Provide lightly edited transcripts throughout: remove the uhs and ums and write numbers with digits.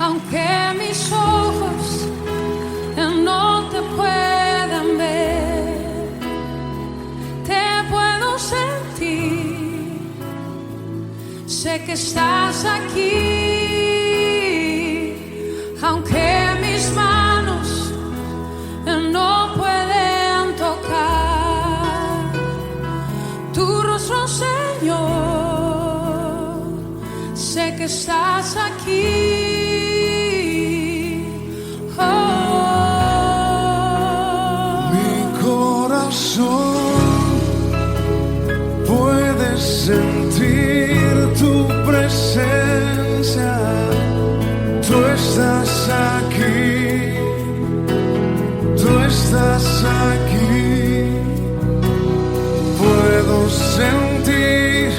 aunque mis ojos no te puedan ver, te puedo sentir, sé que estás aquí, aunque mis manos no pueden tocar tu rostro, Señor, sé que estás aquí. Puedes sentir tu presencia, tú estás aquí, tú estás aquí. Puedo sentir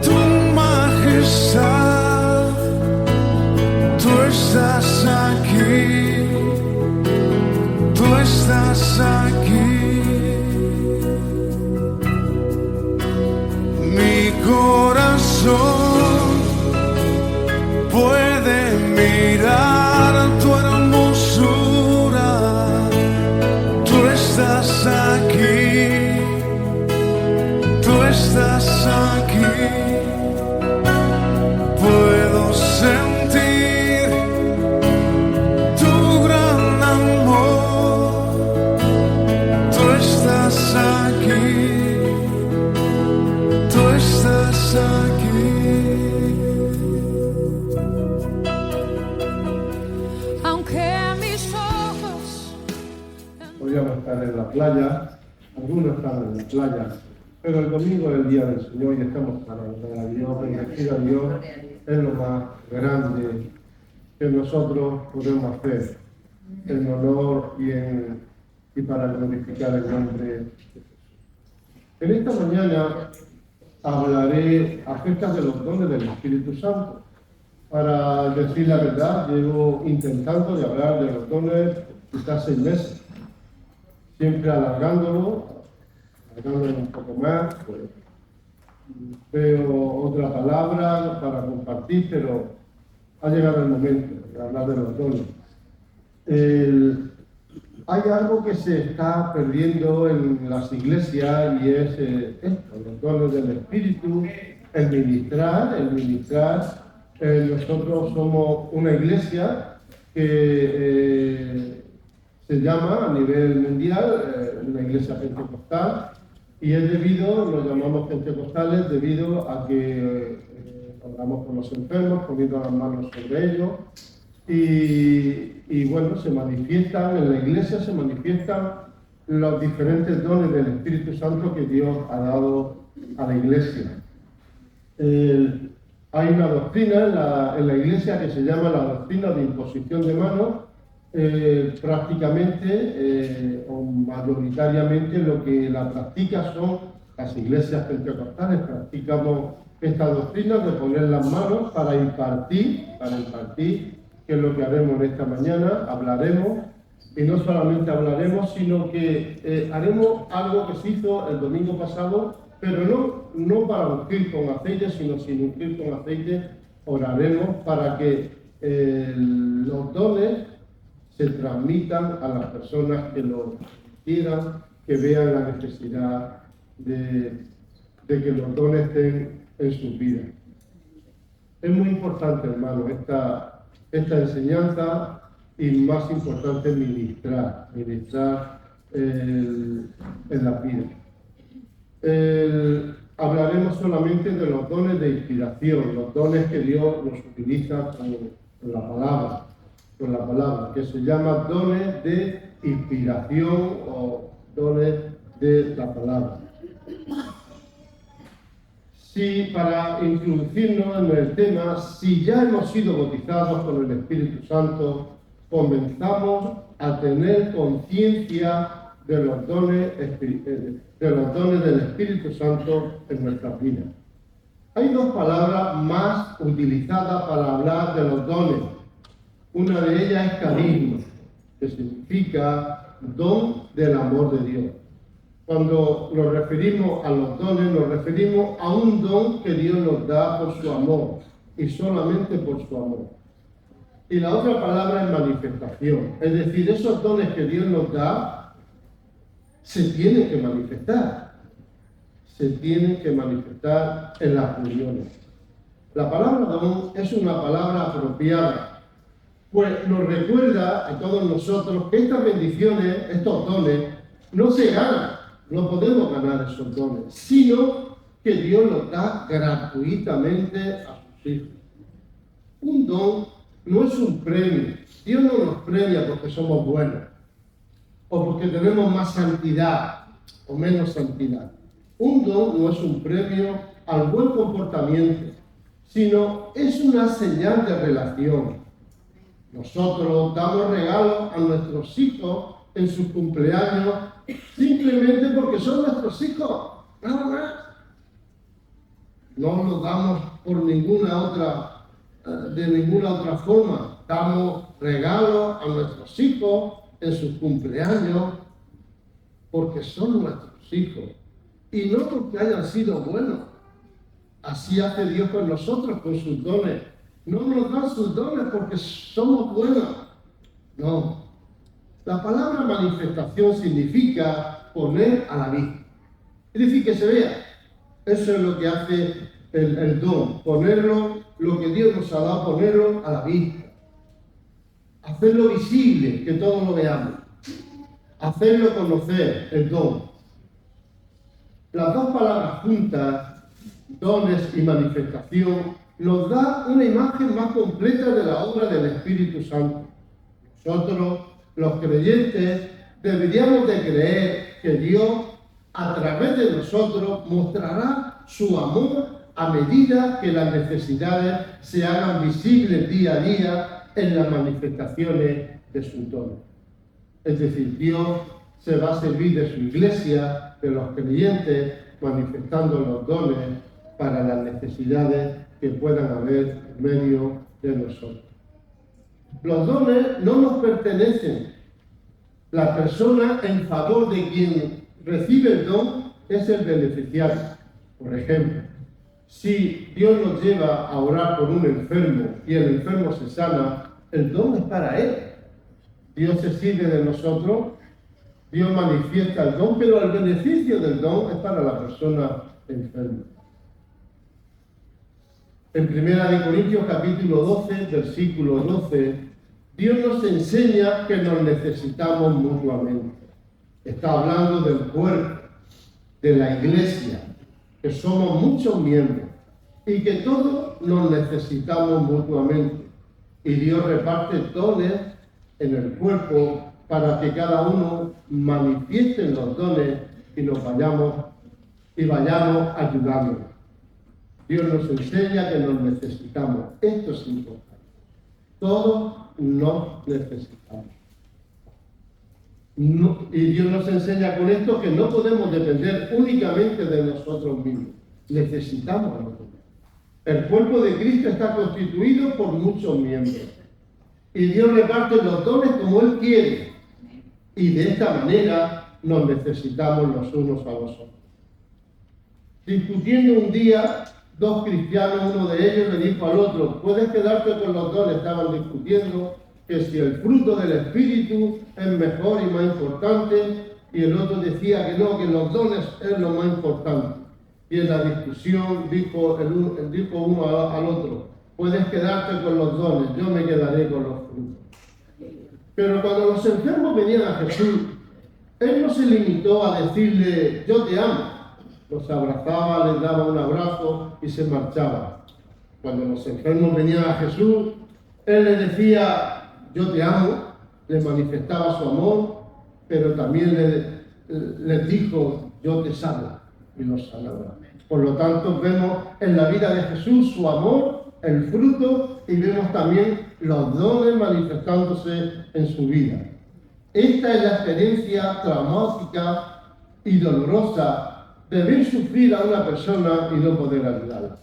tu majestad, tú estás aquí, tú estás aquí. Mi corazón puede mirar tu hermosura, tú estás aquí, tú estás aquí. Puedo sentir tu gran amor, tú estás aquí, tú estás aquí. Aunque mis ojos... Podríamos estar en la playa, algunos están en la playa, pero el domingo es el día del Señor y estamos para adorar a Dios, bendecir a Dios es lo más grande que nosotros podemos hacer en honor y para glorificar el nombre de Jesús. En esta mañana hablaré acerca de los dones del Espíritu Santo. Para decir la verdad, llevo intentando de hablar de los dones quizás 6 meses, siempre alargándolo un poco más, pues, veo otra palabra para compartir, pero ha llegado el momento de hablar de los dones. Hay algo que se está perdiendo en las iglesias y es esto, los dones del Espíritu, el ministrar. Nosotros somos una iglesia que se llama a nivel mundial una iglesia pentecostal y es nos llamamos pentecostales debido a que oramos por los enfermos, poniendo las manos sobre ellos. Y bueno, se manifiestan, en la iglesia se manifiestan los diferentes dones del Espíritu Santo que Dios ha dado a la iglesia. Hay una doctrina en la iglesia que se llama la doctrina de imposición de manos. Prácticamente o mayoritariamente lo que la practica son las iglesias pentecostales. Practicamos esta doctrina de poner las manos para impartir, que es lo que haremos en esta mañana. Hablaremos, y no solamente hablaremos, sino que haremos algo que se hizo el domingo pasado, pero no para ungir con aceite, sino sin ungir con aceite. Oraremos para que los dones se transmitan a las personas que lo quieran, que vean la necesidad de que los dones estén en sus vidas. Es muy importante, hermano, esta enseñanza, y más importante ministrar en la vida. Hablaremos solamente de los dones de inspiración, los dones que Dios nos utiliza con la palabra, que se llama dones de inspiración o dones de la palabra. Si para introducirnos en el tema, si ya hemos sido bautizados con el Espíritu Santo, comenzamos a tener conciencia de los dones del Espíritu Santo en nuestras vidas. Hay 2 palabras más utilizadas para hablar de los dones. Una de ellas es carisma, que significa don del amor de Dios. Cuando nos referimos a los dones, nos referimos a un don que Dios nos da por su amor, y solamente por su amor. Y la otra palabra es manifestación. Es decir, esos dones que Dios nos da se tienen que manifestar. Se tienen que manifestar en las reuniones. La palabra don es una palabra apropiada, pues nos recuerda a todos nosotros que estas bendiciones, estos dones, no se ganan, no podemos ganar esos dones, sino que Dios los da gratuitamente a sus hijos. Un don no es un premio. Dios no nos premia porque somos buenos o porque tenemos más santidad o menos santidad. Un don no es un premio al buen comportamiento, sino es una señal de relación. Nosotros damos regalos a nuestros hijos en sus cumpleaños simplemente porque son nuestros hijos, nada más. No los damos por de ninguna otra forma. Damos regalos a nuestros hijos en sus cumpleaños porque son nuestros hijos y no porque hayan sido buenos. Así hace Dios con nosotros, con sus dones. No nos da sus dones porque somos buenos. No. La palabra manifestación significa poner a la vista. Es decir, que se vea. Eso es lo que hace el don. Ponerlo, lo que Dios nos ha dado, ponerlo a la vista. Hacerlo visible, que todos lo veamos. Hacerlo conocer, el don. Las dos palabras juntas, dones y manifestación, nos da una imagen más completa de la obra del Espíritu Santo. Nosotros, los creyentes, deberíamos de creer que Dios, a través de nosotros, mostrará su amor a medida que las necesidades se hagan visibles día a día en las manifestaciones de sus dones. Es decir, Dios se va a servir de su iglesia, de los creyentes, manifestando los dones para las necesidades que puedan haber en medio de nosotros. Los dones no nos pertenecen. La persona en favor de quien recibe el don es el beneficiario. Por ejemplo, si Dios nos lleva a orar por un enfermo y el enfermo se sana, el don es para él. Dios se sirve de nosotros, Dios manifiesta el don, pero el beneficio del don es para la persona enferma. En 1 Corintios capítulo 12, versículo 12, Dios nos enseña que nos necesitamos mutuamente. Está hablando del cuerpo, de la iglesia, que somos muchos miembros y que todos nos necesitamos mutuamente. Y Dios reparte dones en el cuerpo para que cada uno manifieste los dones y nos vayamos ayudando. Dios nos enseña que nos necesitamos. Esto es importante. Todos nos necesitamos. Y Dios nos enseña con esto que no podemos depender únicamente de nosotros mismos. Necesitamos a los demás. El cuerpo de Cristo está constituido por muchos miembros. Y Dios reparte los dones como Él quiere. Y de esta manera nos necesitamos los unos a los otros. Discutiendo un día, dos cristianos, uno de ellos le dijo al otro: puedes quedarte con los dones. Estaban discutiendo que si el fruto del Espíritu es mejor y más importante, y el otro decía que no, que los dones es lo más importante. Y en la discusión dijo uno al otro: puedes quedarte con los dones, yo me quedaré con los frutos. Pero cuando los enfermos venían a Jesús, Él no se limitó a decirle: yo te amo. Los abrazaba, les daba un abrazo y se marchaba. Cuando los enfermos venían a Jesús, Él les decía: yo te amo, les manifestaba su amor, pero también les dijo: yo te sano, y los sanaba. Por lo tanto, vemos en la vida de Jesús su amor, el fruto, y vemos también los dones manifestándose en su vida. Esta es la experiencia traumática y dolorosa de ver sufrir a una persona y no poder ayudarla.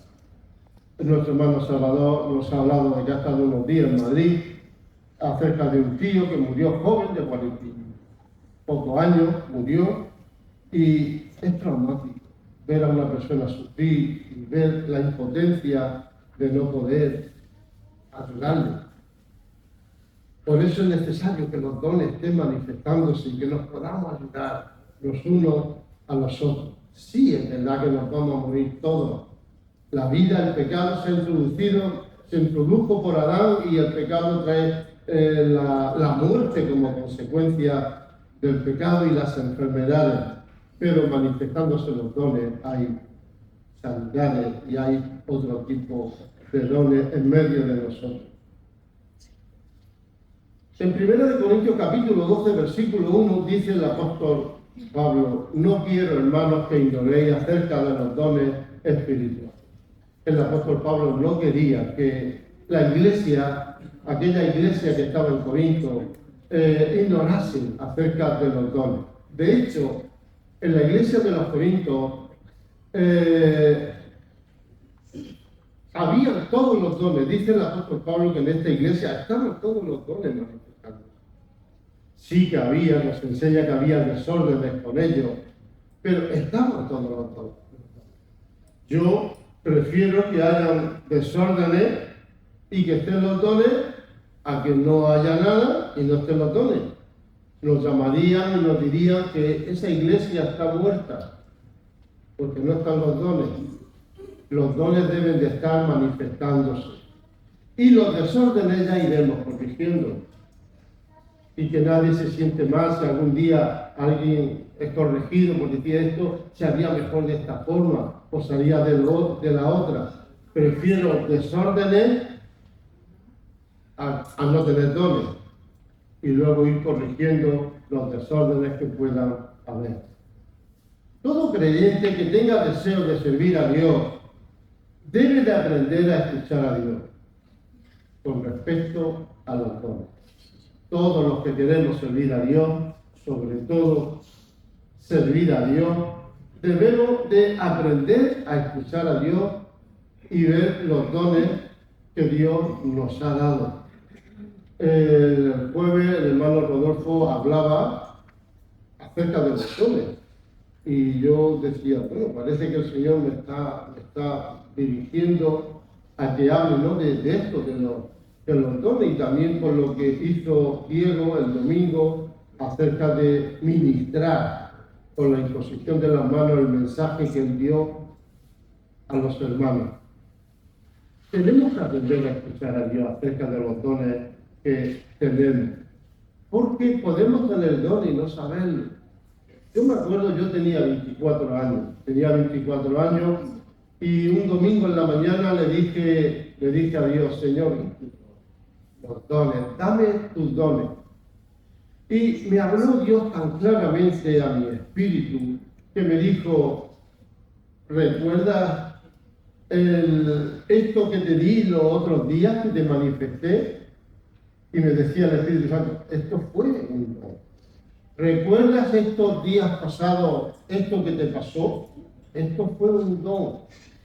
Nuestro hermano Salvador nos ha hablado de que ha estado unos días en Madrid acerca de un tío que murió joven, de 40 y pocos años, murió, y es traumático ver a una persona sufrir y ver la impotencia de no poder ayudarle. Por eso es necesario que los dones estén manifestándose y que nos podamos ayudar los unos a los otros. Sí, es verdad que nos vamos a morir todos. La vida, el pecado se introdujo por Adán y el pecado trae la muerte como consecuencia del pecado y las enfermedades. Pero manifestándose los dones hay sanidades y hay otro tipo de dones en medio de nosotros. En 1 Corintios capítulo 12, versículo 1, dice el apóstol Pablo: no quiero, hermanos, que ignoréis acerca de los dones espirituales. El apóstol Pablo no quería que la iglesia, aquella iglesia que estaba en Corinto, ignorase acerca de los dones. De hecho, en la iglesia de los Corintios habían todos los dones. Dice el apóstol Pablo que en esta iglesia estaban todos los dones manifestados. Sí que había, nos enseña que había desórdenes con ellos, pero estaban todos los dones. Yo prefiero que hayan desórdenes y que estén los dones a que no haya nada y no estén los dones. Nos llamarían y nos dirían que esa iglesia está muerta porque no están los dones. Los dones deben de estar manifestándose. Y los desórdenes ya iremos corrigiendo. Y que nadie se siente mal si algún día alguien es corregido porque decía esto se haría mejor de esta forma o se haría de la otra. Prefiero desórdenes a no tener dones. Y luego ir corrigiendo los desórdenes que puedan haber. Todo creyente que tenga deseo de servir a Dios debe de aprender a escuchar a Dios con respecto a los dones. Todos los que queremos servir a Dios, sobre todo servir a Dios, debemos de aprender a escuchar a Dios y ver los dones que Dios nos ha dado. El jueves el hermano Rodolfo hablaba acerca de los dones y yo decía, bueno, parece que el Señor me está dirigiendo a que hable, ¿no?, de esto, de los dones, y también por lo que hizo Diego el domingo acerca de ministrar con la imposición de las manos el mensaje que él dio a los hermanos. Tenemos que aprender a escuchar a Dios acerca de los dones que tenemos, porque podemos tener dones y no saberlo. Yo me acuerdo, yo tenía 24 años y un domingo en la mañana le dije a Dios: Señor, los dones, dame tus dones. Y me habló Dios tan claramente a mi espíritu que me dijo: ¿recuerdas esto que te di los otros días que te manifesté? Y me decía el Espíritu Santo: esto fue un don. ¿Recuerdas estos días pasados, esto que te pasó? Esto fue un don.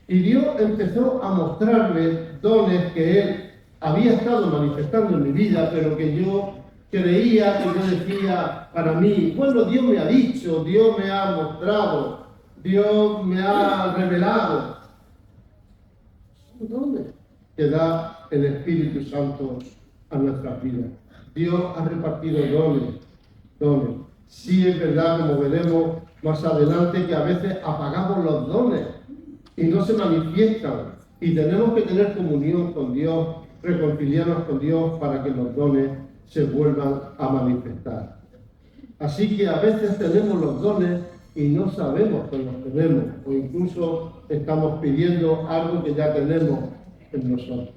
Y Dios empezó a mostrarme dones que Él había estado manifestando en mi vida, pero que yo creía, que yo decía para mí, bueno, Dios me ha dicho, Dios me ha mostrado, Dios me ha revelado. Son dones que da el Espíritu Santo a nuestras vidas. Dios ha repartido dones. Sí, es verdad, como veremos más adelante, que a veces apagamos los dones y no se manifiestan. Y tenemos que tener comunión con Dios, reconciliarnos con Dios para que los dones se vuelvan a manifestar. Así que a veces tenemos los dones y no sabemos que los tenemos, o incluso estamos pidiendo algo que ya tenemos en nosotros.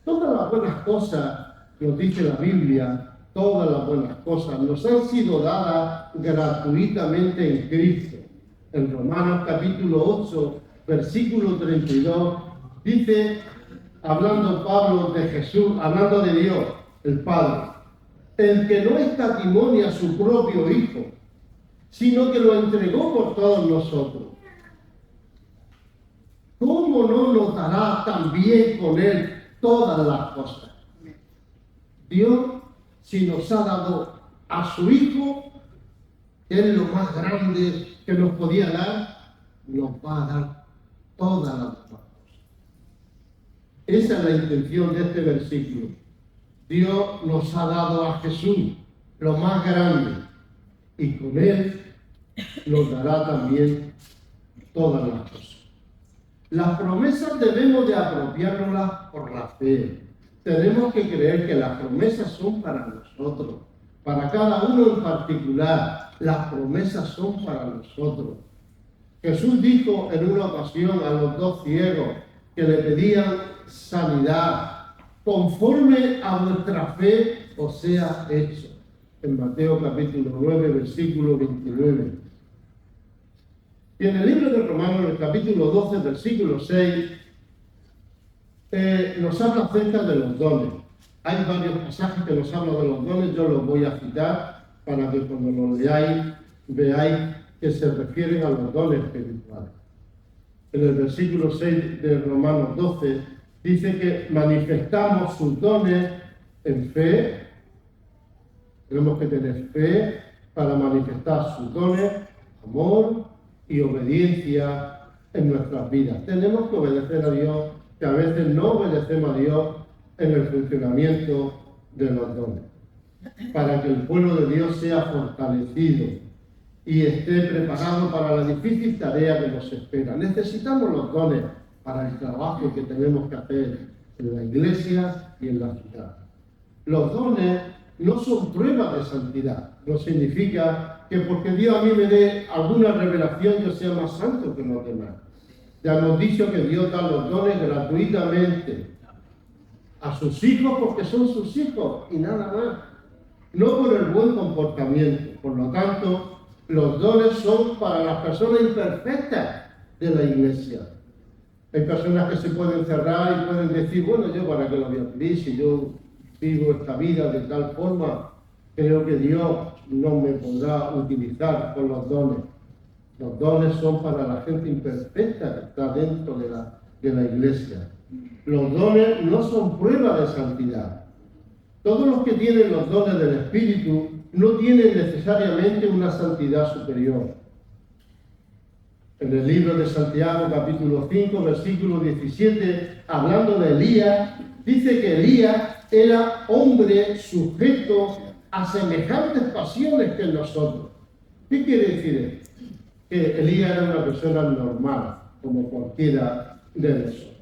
Todas las buenas cosas, nos dice la Biblia, todas las buenas cosas nos han sido dadas gratuitamente en Cristo. En Romanos capítulo 8, versículo 32, dice, hablando Pablo de Jesús, hablando de Dios, el Padre: el que no escatimó a su propio Hijo, sino que lo entregó por todos nosotros, ¿cómo no nos dará también con Él todas las cosas? Dios, si nos ha dado a su Hijo, que es lo más grande que nos podía dar, nos va a dar todas las cosas. Esa es la intención de este versículo. Dios nos ha dado a Jesús, lo más grande, y con Él nos dará también todas las cosas. Las promesas debemos de apropiárnoslas por la fe. Tenemos que creer que las promesas son para nosotros, para cada uno en particular. Las promesas son para nosotros. Jesús dijo en una ocasión a los dos ciegos que le pedían sanidad, conforme a vuestra fe os sea hecho. En Mateo capítulo 9, versículo 29. Y en el libro de Romanos, en el capítulo 12, versículo 6, nos habla acerca de los dones. Hay varios pasajes que nos hablan de los dones, yo los voy a citar para que cuando los leáis veáis que se refieren a los dones espirituales. En el versículo 6 de Romanos 12 dice que manifestamos sus dones en fe. Tenemos que tener fe para manifestar sus dones, amor y obediencia en nuestras vidas. Tenemos que obedecer a Dios, que a veces no obedecemos a Dios en el funcionamiento de los dones, para que el pueblo de Dios sea fortalecido y esté preparado para la difícil tarea que nos espera. Necesitamos los dones para el trabajo que tenemos que hacer en la iglesia y en la ciudad. Los dones no son pruebas de santidad. No significa que porque Dios a mí me dé alguna revelación yo sea más santo que los demás. Ya hemos dicho que Dios da los dones gratuitamente a sus hijos porque son sus hijos y nada más. No por el buen comportamiento. Por lo tanto, los dones son para las personas imperfectas de la iglesia. Hay personas que se pueden cerrar y pueden decir, bueno, yo para qué lo voy a pedir si yo vivo esta vida de tal forma, creo que Dios no me podrá utilizar con los dones. Los dones son para la gente imperfecta que está dentro de la iglesia. Los dones no son prueba de santidad. Todos los que tienen los dones del Espíritu no tienen necesariamente una santidad superior. En el libro de Santiago, capítulo 5, versículo 17, hablando de Elías, dice que Elías era hombre sujeto a semejantes pasiones que nosotros. ¿Qué quiere decir esto? Que Elías era una persona normal, como cualquiera de nosotros.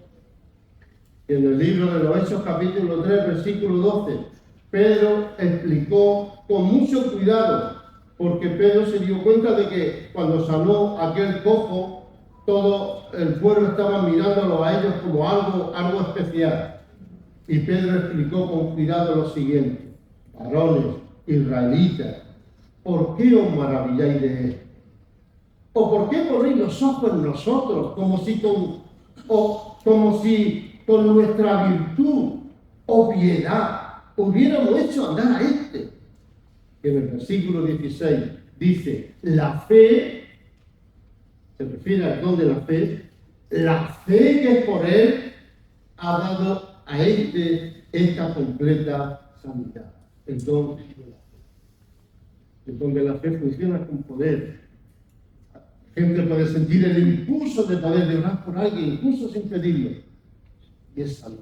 En el libro de los Hechos, capítulo 3, versículo 12, Pedro explicó con mucho cuidado, porque Pedro se dio cuenta de que cuando sanó aquel cojo, todo el pueblo estaba mirándolo a ellos como algo especial. Y Pedro explicó con cuidado lo siguiente: varones israelitas, ¿por qué os maravilláis de él? ¿O por qué ponéis los ojos en nosotros como si con nuestra virtud o piedad hubiéramos hecho andar a este? En el versículo 16 dice, la fe, se refiere al don de la fe que es por él ha dado a este esta completa sanidad. El don de la fe. El don de la fe funciona con poder. La gente puede sentir el impulso de poder de orar por alguien, incluso sin pedirlo. Y es salud.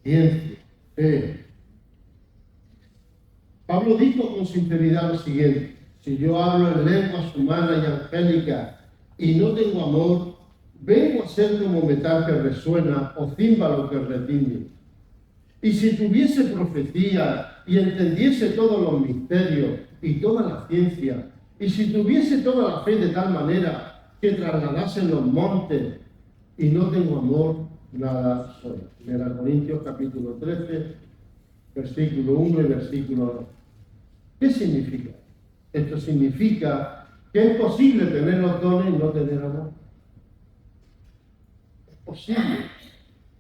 Ciencia, fe. Pablo dijo con sinceridad lo siguiente: si yo hablo en lenguas humanas y angélicas y no tengo amor, vengo a ser como metal que resuena o címbalo que retiñe. Y si tuviese profecía y entendiese todos los misterios y toda la ciencia, y si tuviese toda la fe de tal manera que trasladase los montes y no tengo amor, nada soy. 1 Corintios capítulo 13, versículo 1 y versículo 2. ¿Qué significa? Esto significa que es posible tener los dones y no tener amor. Es posible.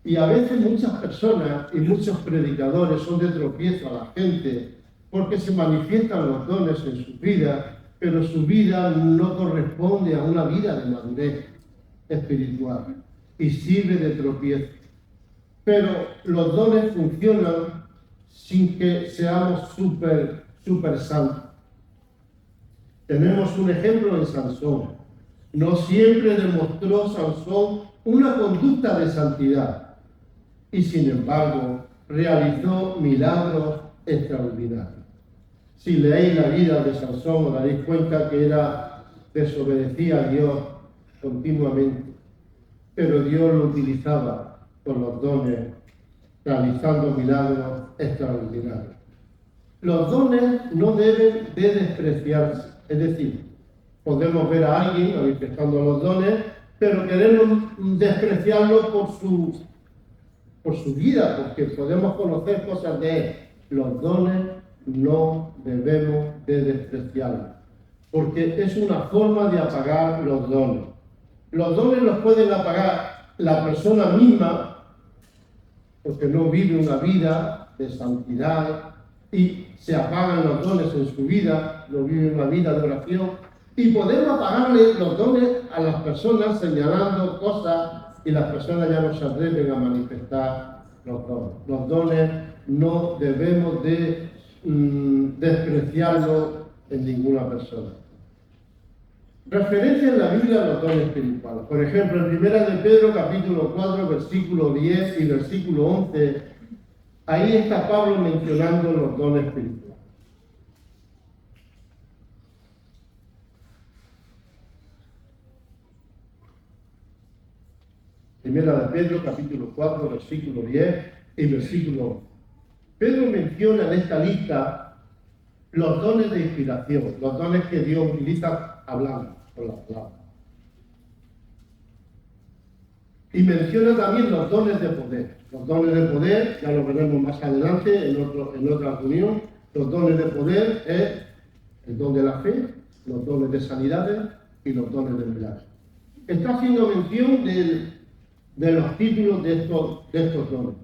Y a veces muchas personas y muchos predicadores son de tropiezo a la gente porque se manifiestan los dones en su vida, pero su vida no corresponde a una vida de madurez espiritual y sirve de tropiezo. Pero los dones funcionan sin que seamos súper santos. Tenemos un ejemplo en Sansón. No siempre demostró Sansón una conducta de santidad. Y sin embargo, realizó milagros extraordinarios. Si leéis la vida de Sansón, os daréis cuenta que desobedecía a Dios continuamente, pero Dios lo utilizaba con los dones, realizando milagros extraordinarios. Los dones no deben de despreciarse, es decir, podemos ver a alguien manifestando los dones, pero queremos despreciarlo por su vida, porque podemos conocer cosas de él. Los dones no debemos de despreciarlos, porque es una forma de apagar los dones. Los dones los pueden apagar la persona misma, porque no vive una vida de santidad y se apagan los dones en su vida, no vive una vida de oración. Y podemos apagarle los dones a las personas señalando cosas y las personas ya no se atreven a manifestar los dones. Los dones no debemos de despreciarlos en ninguna persona. Referencia en la Biblia a los dones espirituales. Por ejemplo, en 1 de Pedro, capítulo 4, versículo 10 y versículo 11, ahí está Pablo mencionando los dones espirituales. Primera de Pedro, capítulo 4, versículo 10 y versículo 11. Pedro menciona en esta lista los dones de inspiración, los dones que Dios utiliza hablando con las palabras. Y menciona también los dones de poder. Los dones de poder, ya lo veremos más adelante en otra reunión, los dones de poder es el don de la fe, los dones de sanidades y los dones de milagros. Está haciendo mención de los títulos de estos dones.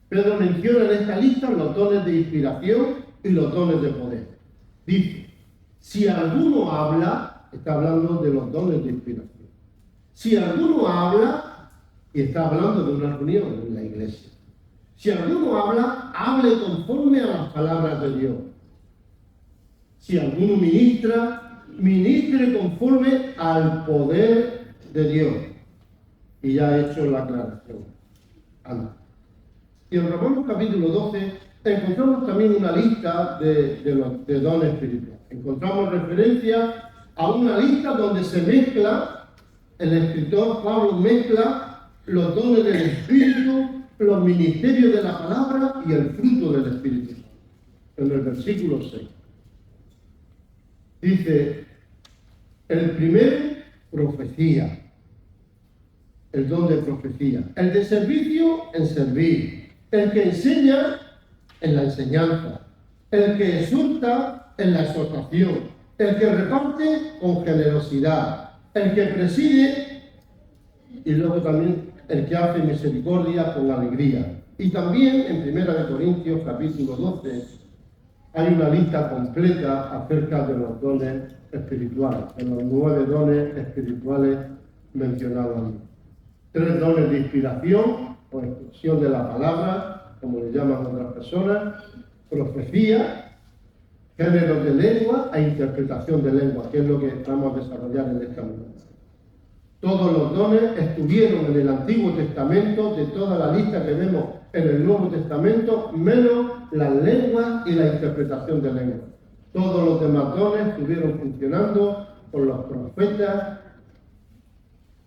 Pedro menciona en esta lista los dones de inspiración y los dones de poder. Dice, si alguno habla, está hablando de los dones de inspiración. Si alguno habla, y está hablando de una reunión en la iglesia. Si alguno habla, hable conforme a las palabras de Dios. Si alguno ministra, ministre conforme al poder de Dios. Y ya he hecho la aclaración antes. Y en Romanos capítulo 12 encontramos también una lista de dones espirituales. Encontramos referencia a una lista donde se mezcla, el escritor Pablo mezcla los dones del Espíritu, los ministerios de la palabra y el fruto del Espíritu. En el versículo 6. Dice, el primero, profecía. El don de profecía. El de servicio, en servir. El que enseña, en la enseñanza. El que exhorta, en la exhortación. El que reparte, con generosidad. El que preside, y luego también el que hace misericordia con alegría. Y también en 1 Corintios capítulo 12 hay una lista completa acerca de los dones espirituales, de los 9 dones espirituales mencionados aquí. 3 dones de inspiración o expresión de la palabra, como le llaman otras personas, profecía, géneros de lengua e interpretación de lengua, que es lo que vamos a desarrollar en esta mañana. Todos los dones estuvieron en el Antiguo Testamento, de toda la lista que vemos en el Nuevo Testamento, menos las lenguas y la interpretación de lenguas. Todos los demás dones estuvieron funcionando por los profetas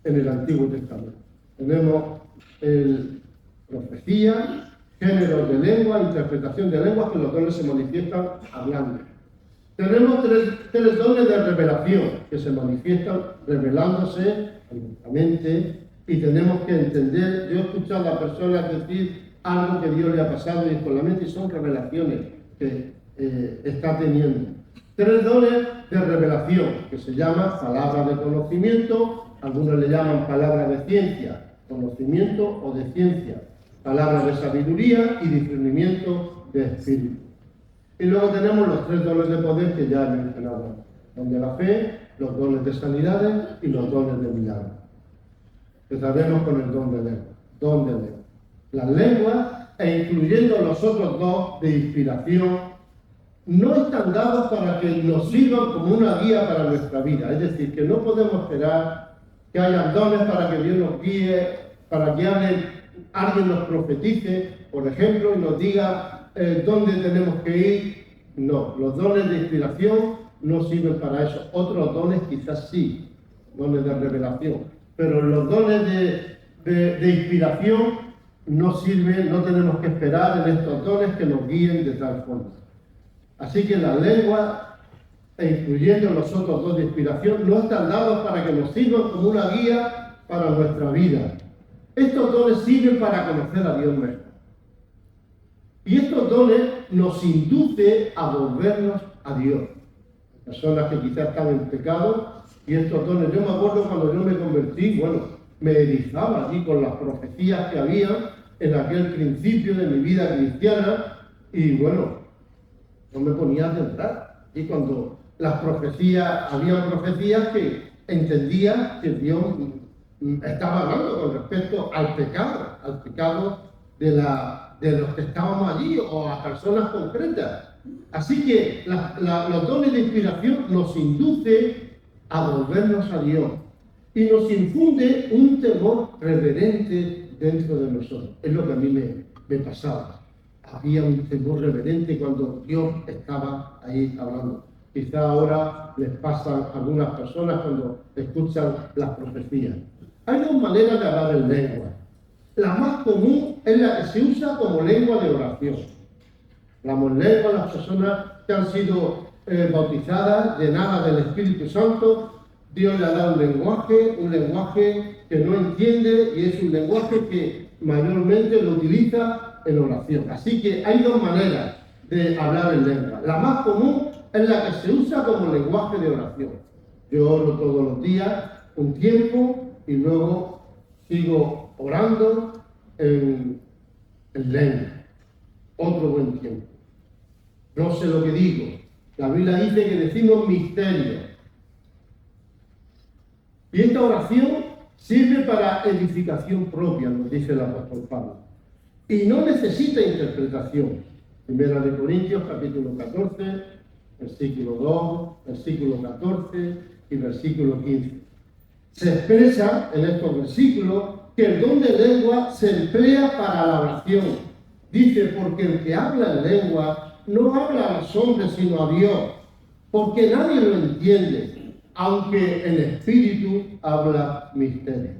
en el Antiguo Testamento. Tenemos profecía, géneros de lengua, interpretación de lenguas, que los dones se manifiestan hablando. Tenemos tres dones de revelación, que se manifiestan revelándose abiertamente, y tenemos que entender. Yo he escuchado a personas decir algo que Dios le ha pasado y con la mente, y son revelaciones que está teniendo. 3 dones de revelación, que se llaman palabras de conocimiento, algunos le llaman palabras de ciencia, conocimiento o de ciencia, palabras de sabiduría y discernimiento de espíritu. Y luego tenemos los 3 dones de poder que ya he mencionado: don de la fe, los dones de sanidades y los dones de milagros. Empezaremos con el don de lengua. Don de lengua. Las lenguas, e incluyendo los otros 2 de inspiración, no están dados para que nos sirvan como una guía para nuestra vida. Es decir, que no podemos esperar que haya dones para que Dios nos guíe, para que hable alguien nos profetice, por ejemplo, y nos diga dónde tenemos que ir. No, los dones de inspiración no sirven para eso. Otros dones quizás sí, dones de revelación, pero los dones de inspiración no sirven, no tenemos que esperar en estos dones que nos guíen de tal forma. Así que las lenguas, incluyendo los otros dos de inspiración, no están dados para que nos sirvan como una guía para nuestra vida. Estos dones sirven para conocer a Dios mejor. Y estos dones nos inducen a volvernos a Dios. Personas que quizás están en pecado, y estos dones, yo me acuerdo cuando yo me convertí, me erizaba allí con las profecías que había en aquel principio de mi vida cristiana, y no me ponía a tentar. Y cuando las profecías, había profecías que entendía que Dios estaba hablando con respecto al pecado de los que estábamos allí o a personas concretas. Así que los dones de inspiración nos inducen a volvernos a Dios y nos infunde un temor reverente dentro de nosotros. Es lo que a mí me pasaba. Había un temor reverente cuando Dios estaba ahí hablando. Quizá ahora les pasa a algunas personas cuando escuchan las profecías. Hay dos maneras de hablar en lengua. La más común es la que se usa como lengua de oración. Hablamos lengua las personas que han sido bautizadas, llenadas del Espíritu Santo. Dios le ha dado un lenguaje que no entiende, y es un lenguaje que mayormente lo utiliza en oración. Así que hay dos maneras de hablar en lengua. La más común es la que se usa como lenguaje de oración. Yo oro todos los días un tiempo y luego sigo orando en lengua. Otro buen tiempo. No sé lo que digo. La Biblia dice que decimos misterios. Y esta oración sirve para edificación propia, nos dice el apóstol Pablo. Y no necesita interpretación. Primera de Corintios, capítulo 14, versículo 2, versículo 14 y versículo 15. Se expresa en estos versículos que el don de lengua se emplea para la oración. Dice, porque el que habla en lengua no habla a los hombres sino a Dios, porque nadie lo entiende, aunque el Espíritu habla misterio.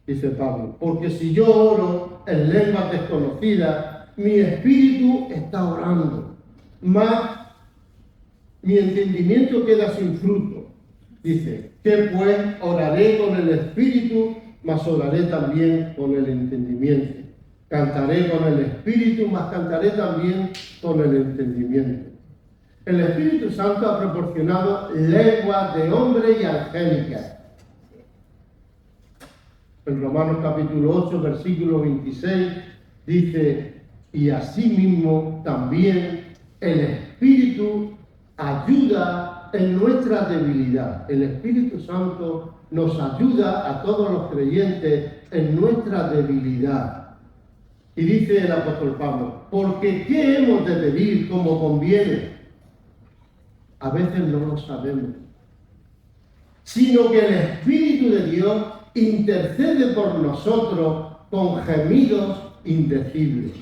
Dice Pablo, porque si yo oro en lenguas desconocidas, mi espíritu está orando, mas mi entendimiento queda sin fruto. Dice, que pues oraré con el espíritu, mas oraré también con el entendimiento. Cantaré con el espíritu, mas cantaré también con el entendimiento. El Espíritu Santo ha proporcionado lenguas de hombre y angélicas. En Romanos capítulo 8, versículo 26, dice, y asimismo también el Espíritu ayuda en nuestra debilidad. El Espíritu Santo nos ayuda a todos los creyentes en nuestra debilidad. Y dice el apóstol Pablo, porque ¿qué hemos de pedir como conviene? A veces no lo sabemos, sino que el Espíritu de Dios intercede por nosotros con gemidos indecibles.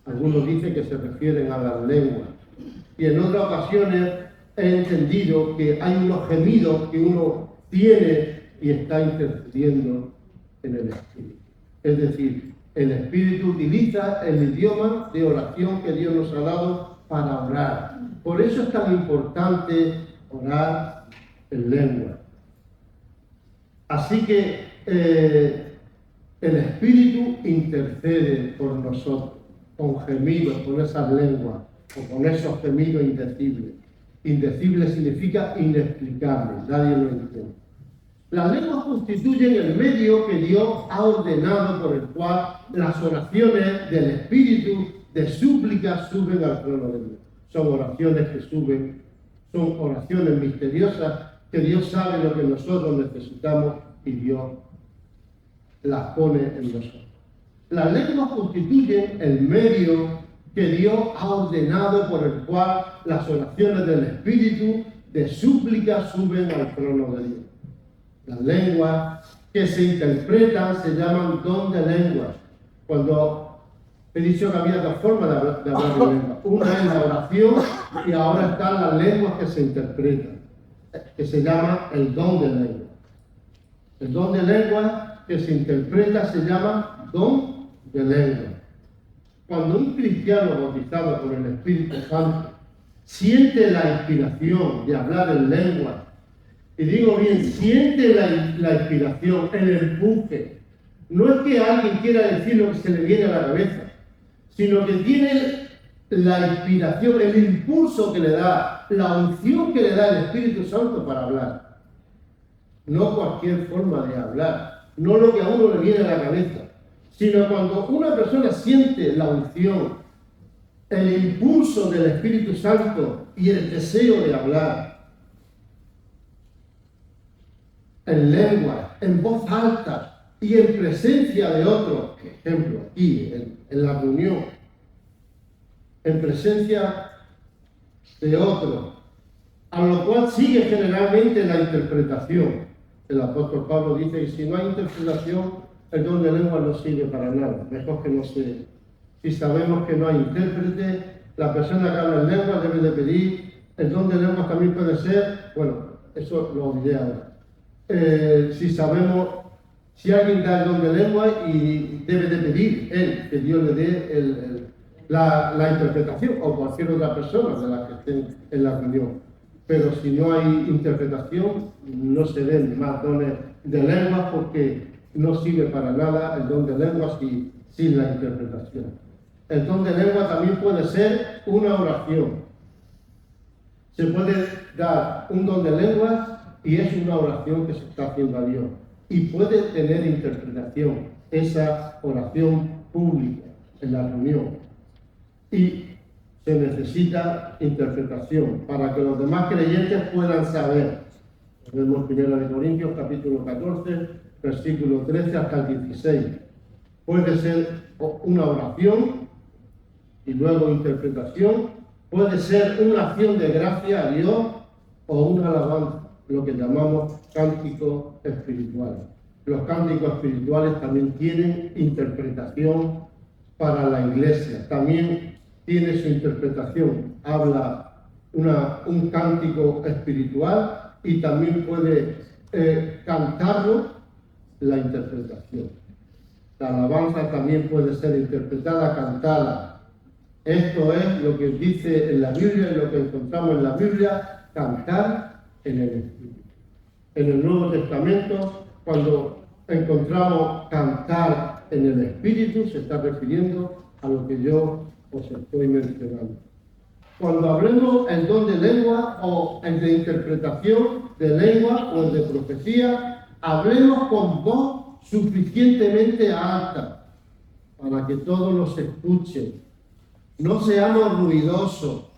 Algunos dicen que se refieren a las lenguas. Y en otras ocasiones he entendido que hay unos gemidos que uno tiene y está intercediendo en el Espíritu. Es decir, el Espíritu utiliza el idioma de oración que Dios nos ha dado para orar. Por eso es tan importante orar en lengua. Así que el Espíritu intercede por nosotros, con gemidos, con esas lenguas, o con esos gemidos indecibles. Indecible significa inexplicable, nadie lo entiende. Las lenguas constituyen el medio que Dios ha ordenado por el cual las oraciones del Espíritu de súplica suben al trono de Dios. Son oraciones que suben, son oraciones misteriosas que Dios sabe lo que nosotros necesitamos y Dios las pone en nosotros. Las lenguas constituyen el medio que Dios ha ordenado por el cual las oraciones del Espíritu de súplica suben al trono de Dios. Las lenguas que se interpretan se llaman don de lenguas. Cuando he dicho que había dos formas de hablar en lengua. Una es la oración y ahora están las lenguas que se interpretan, que se llama el don de lengua. El don de lengua que se interpreta se llama don de lengua. Cuando un cristiano bautizado por el Espíritu Santo siente la inspiración de hablar en lengua, y digo bien, siente la inspiración, el empuje, no es que alguien quiera decir lo que se le viene a la cabeza, sino que tiene la inspiración, el impulso que le da, la unción que le da el Espíritu Santo para hablar. No cualquier forma de hablar, no lo que a uno le viene a la cabeza, sino cuando una persona siente la unción, el impulso del Espíritu Santo y el deseo de hablar en lengua, en voz alta y en presencia de otros, por ejemplo, aquí en la reunión, en presencia de otros, a lo cual sigue generalmente la interpretación. El apóstol Pablo dice que si no hay interpretación, el don de lengua no sirve para nada, mejor que no se. Si sabemos que no hay intérprete, la persona que habla en lengua debe de pedir. El don de lengua también puede ser, bueno, eso lo olvidé ahora. Si alguien da el don de lengua y debe de pedir él que Dios le dé la interpretación, o cualquier otra persona de la que estén en la reunión. Pero si no hay interpretación, no se den más dones de lengua porque no sirve para nada el don de lengua sin la interpretación. El don de lengua también puede ser una oración. Se puede dar un don de lenguas y es una oración que se está haciendo a Dios. Y puede tener interpretación, esa oración pública en la reunión. Y se necesita interpretación para que los demás creyentes puedan saber. Vemos 1 Corintios capítulo 14, versículo 13 hasta el 16. Puede ser una oración y luego interpretación. Puede ser una acción de gracia a Dios o una alabanza, lo que llamamos cánticos espirituales. Los cánticos espirituales también tienen interpretación para la iglesia. También tiene su interpretación. Habla un cántico espiritual y también puede cantarlo la interpretación. La alabanza también puede ser interpretada, cantada. Esto es lo que dice en la Biblia y lo que encontramos en la Biblia, cantar en el Espíritu. En el Nuevo Testamento, cuando encontramos cantar en el Espíritu, se está refiriendo a lo que yo os estoy mencionando. Cuando hablemos el don de lengua o el de interpretación de lengua o el de profecía, hablemos con voz suficientemente alta para que todos nos escuchen. No seamos ruidosos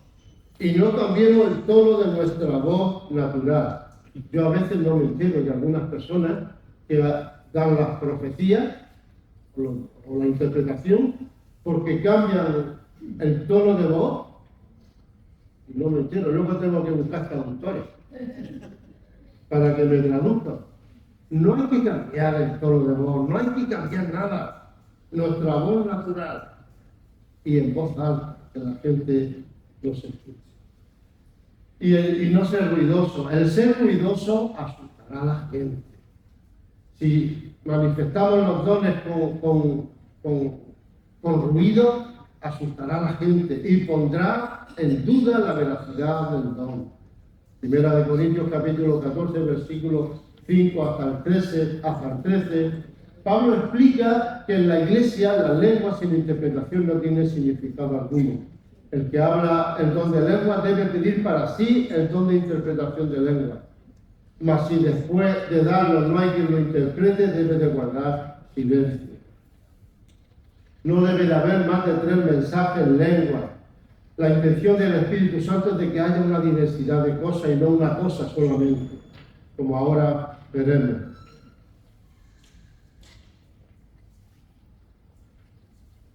y no cambiemos el tono de nuestra voz natural. Yo a veces no me entero de algunas personas que dan las profecías o la interpretación porque cambian el tono de voz y no me entero. Luego tengo que buscar traductores para que me traduzcan. No hay que cambiar el tono de voz, no hay que cambiar nada. Nuestra voz natural y en voz alta, que la gente nos escuche. Y no ser ruidoso. El ser ruidoso asustará a la gente. Si manifestamos los dones con ruido, asustará a la gente y pondrá en duda la veracidad del don. 1 Corintios capítulo 14, versículos 5 hasta el 13, Pablo explica que en la iglesia las lenguas sin interpretación no tienen significado alguno. El que habla el don de lengua debe pedir para sí el don de interpretación de lengua. Mas si después de darlo no hay quien lo interprete, debe de guardar silencio. No debe de haber más de 3 mensajes en lengua. La intención del Espíritu Santo es de que haya una diversidad de cosas y no una cosa solamente, como ahora veremos.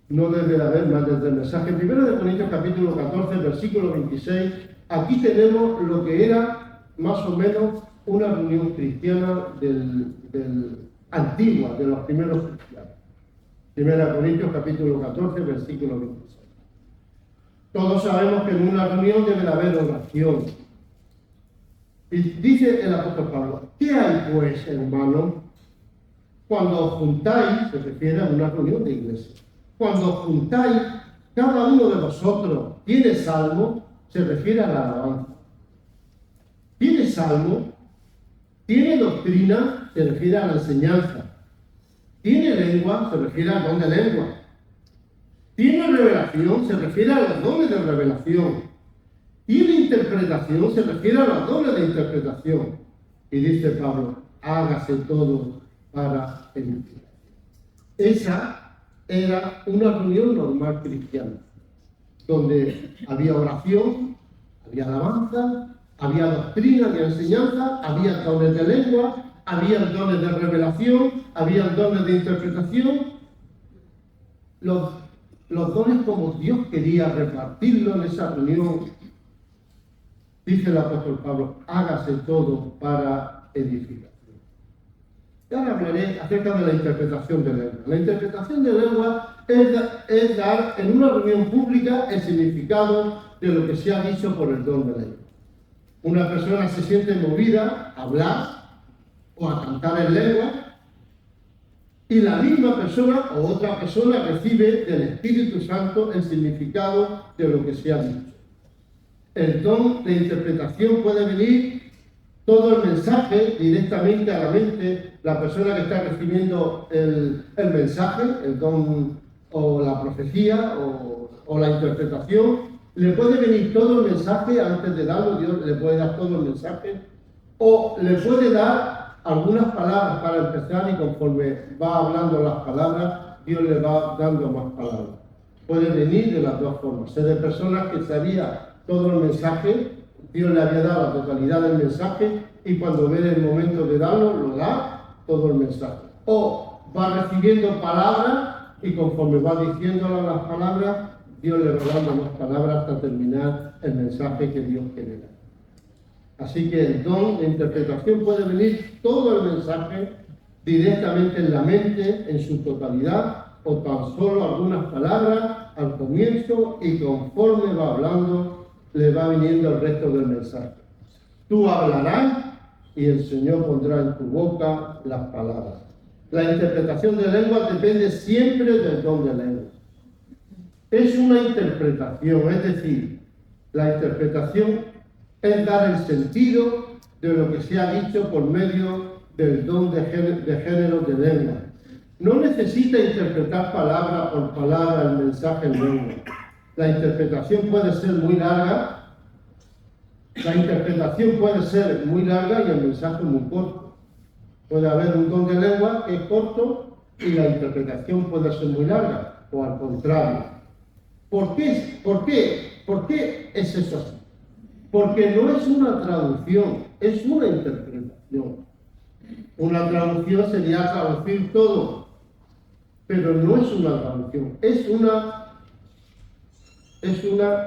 No debe de haber más de 3 mensajes. 1 Corintios capítulo 14, versículo 26. Aquí tenemos lo que era más o menos una reunión cristiana del antigua de los primeros cristianos. 1 Corintios capítulo 14, versículo 26. Todos sabemos que en una reunión debe de haber oración. Y dice el apóstol Pablo, ¿qué hay pues, hermanos? Cuando os juntáis, se refiere a una reunión de iglesia, cuando os juntáis, cada uno de vosotros tiene salmo, se refiere a la alabanza. Tiene salmo, tiene doctrina, se refiere a la enseñanza. Tiene lengua, se refiere al don de lengua. Tiene revelación, se refiere a los dones de revelación. Tiene interpretación, se refiere a los dones de interpretación. Y dice Pablo, hágase todo para edificación. Esa era una reunión normal cristiana, donde había oración, había alabanza, había doctrina, había enseñanza, había dones de lengua, había dones de revelación, había dones de interpretación. Los dones como Dios quería repartirlo en esa reunión. Dice el apóstol Pablo, hágase todo para edificación. Y ahora hablaré acerca de la interpretación de lengua. La interpretación de lengua es dar en una reunión pública el significado de lo que se ha dicho por el don de lengua. Una persona se siente movida a hablar o a cantar en lengua, y la misma persona o otra persona recibe del Espíritu Santo el significado de lo que se ha dicho. El don de interpretación puede venir todo el mensaje directamente a la mente. La persona que está recibiendo el mensaje, el don o la profecía o la interpretación, le puede venir todo el mensaje antes de darlo. Dios le puede dar todo el mensaje, o le puede dar algunas palabras para empezar, y conforme va hablando las palabras, Dios le va dando más palabras. Puede venir de las dos formas. Sé de personas que sabía todo el mensaje, Dios le había dado la totalidad del mensaje, y cuando viene el momento de darlo, lo da todo el mensaje. O va recibiendo palabras, y conforme va diciéndole las palabras, Dios le va dando más palabras hasta terminar el mensaje que Dios quiere dar. Así que el don de interpretación puede venir todo el mensaje directamente en la mente, en su totalidad, o tan solo algunas palabras al comienzo, y conforme va hablando, le va viniendo el resto del mensaje. Tú hablarás y el Señor pondrá en tu boca las palabras. La interpretación de lengua depende siempre del don de lengua. Es una interpretación, es decir, la interpretación es dar el sentido de lo que se ha dicho por medio del don de género de lengua. No necesita interpretar palabra por palabra el mensaje en lengua. La interpretación puede ser muy larga. La interpretación puede ser muy larga y el mensaje muy corto. Puede haber un don de lengua que es corto y la interpretación puede ser muy larga, o al contrario. ¿Por qué es eso así? Porque no es una traducción, es una interpretación. Una traducción sería traducir todo, pero no es una traducción, es una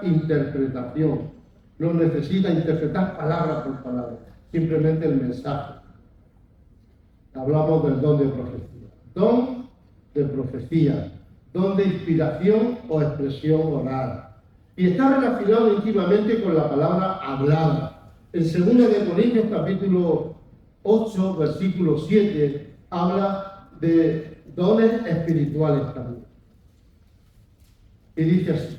interpretación. No necesita interpretar palabra por palabra, simplemente el mensaje. Hablamos del don de profecía. Don de profecía, don de inspiración o expresión oral. Y está relacionado íntimamente con la palabra hablada. En 2 Corintios capítulo 8, versículo 7, habla de dones espirituales también. Y dice así: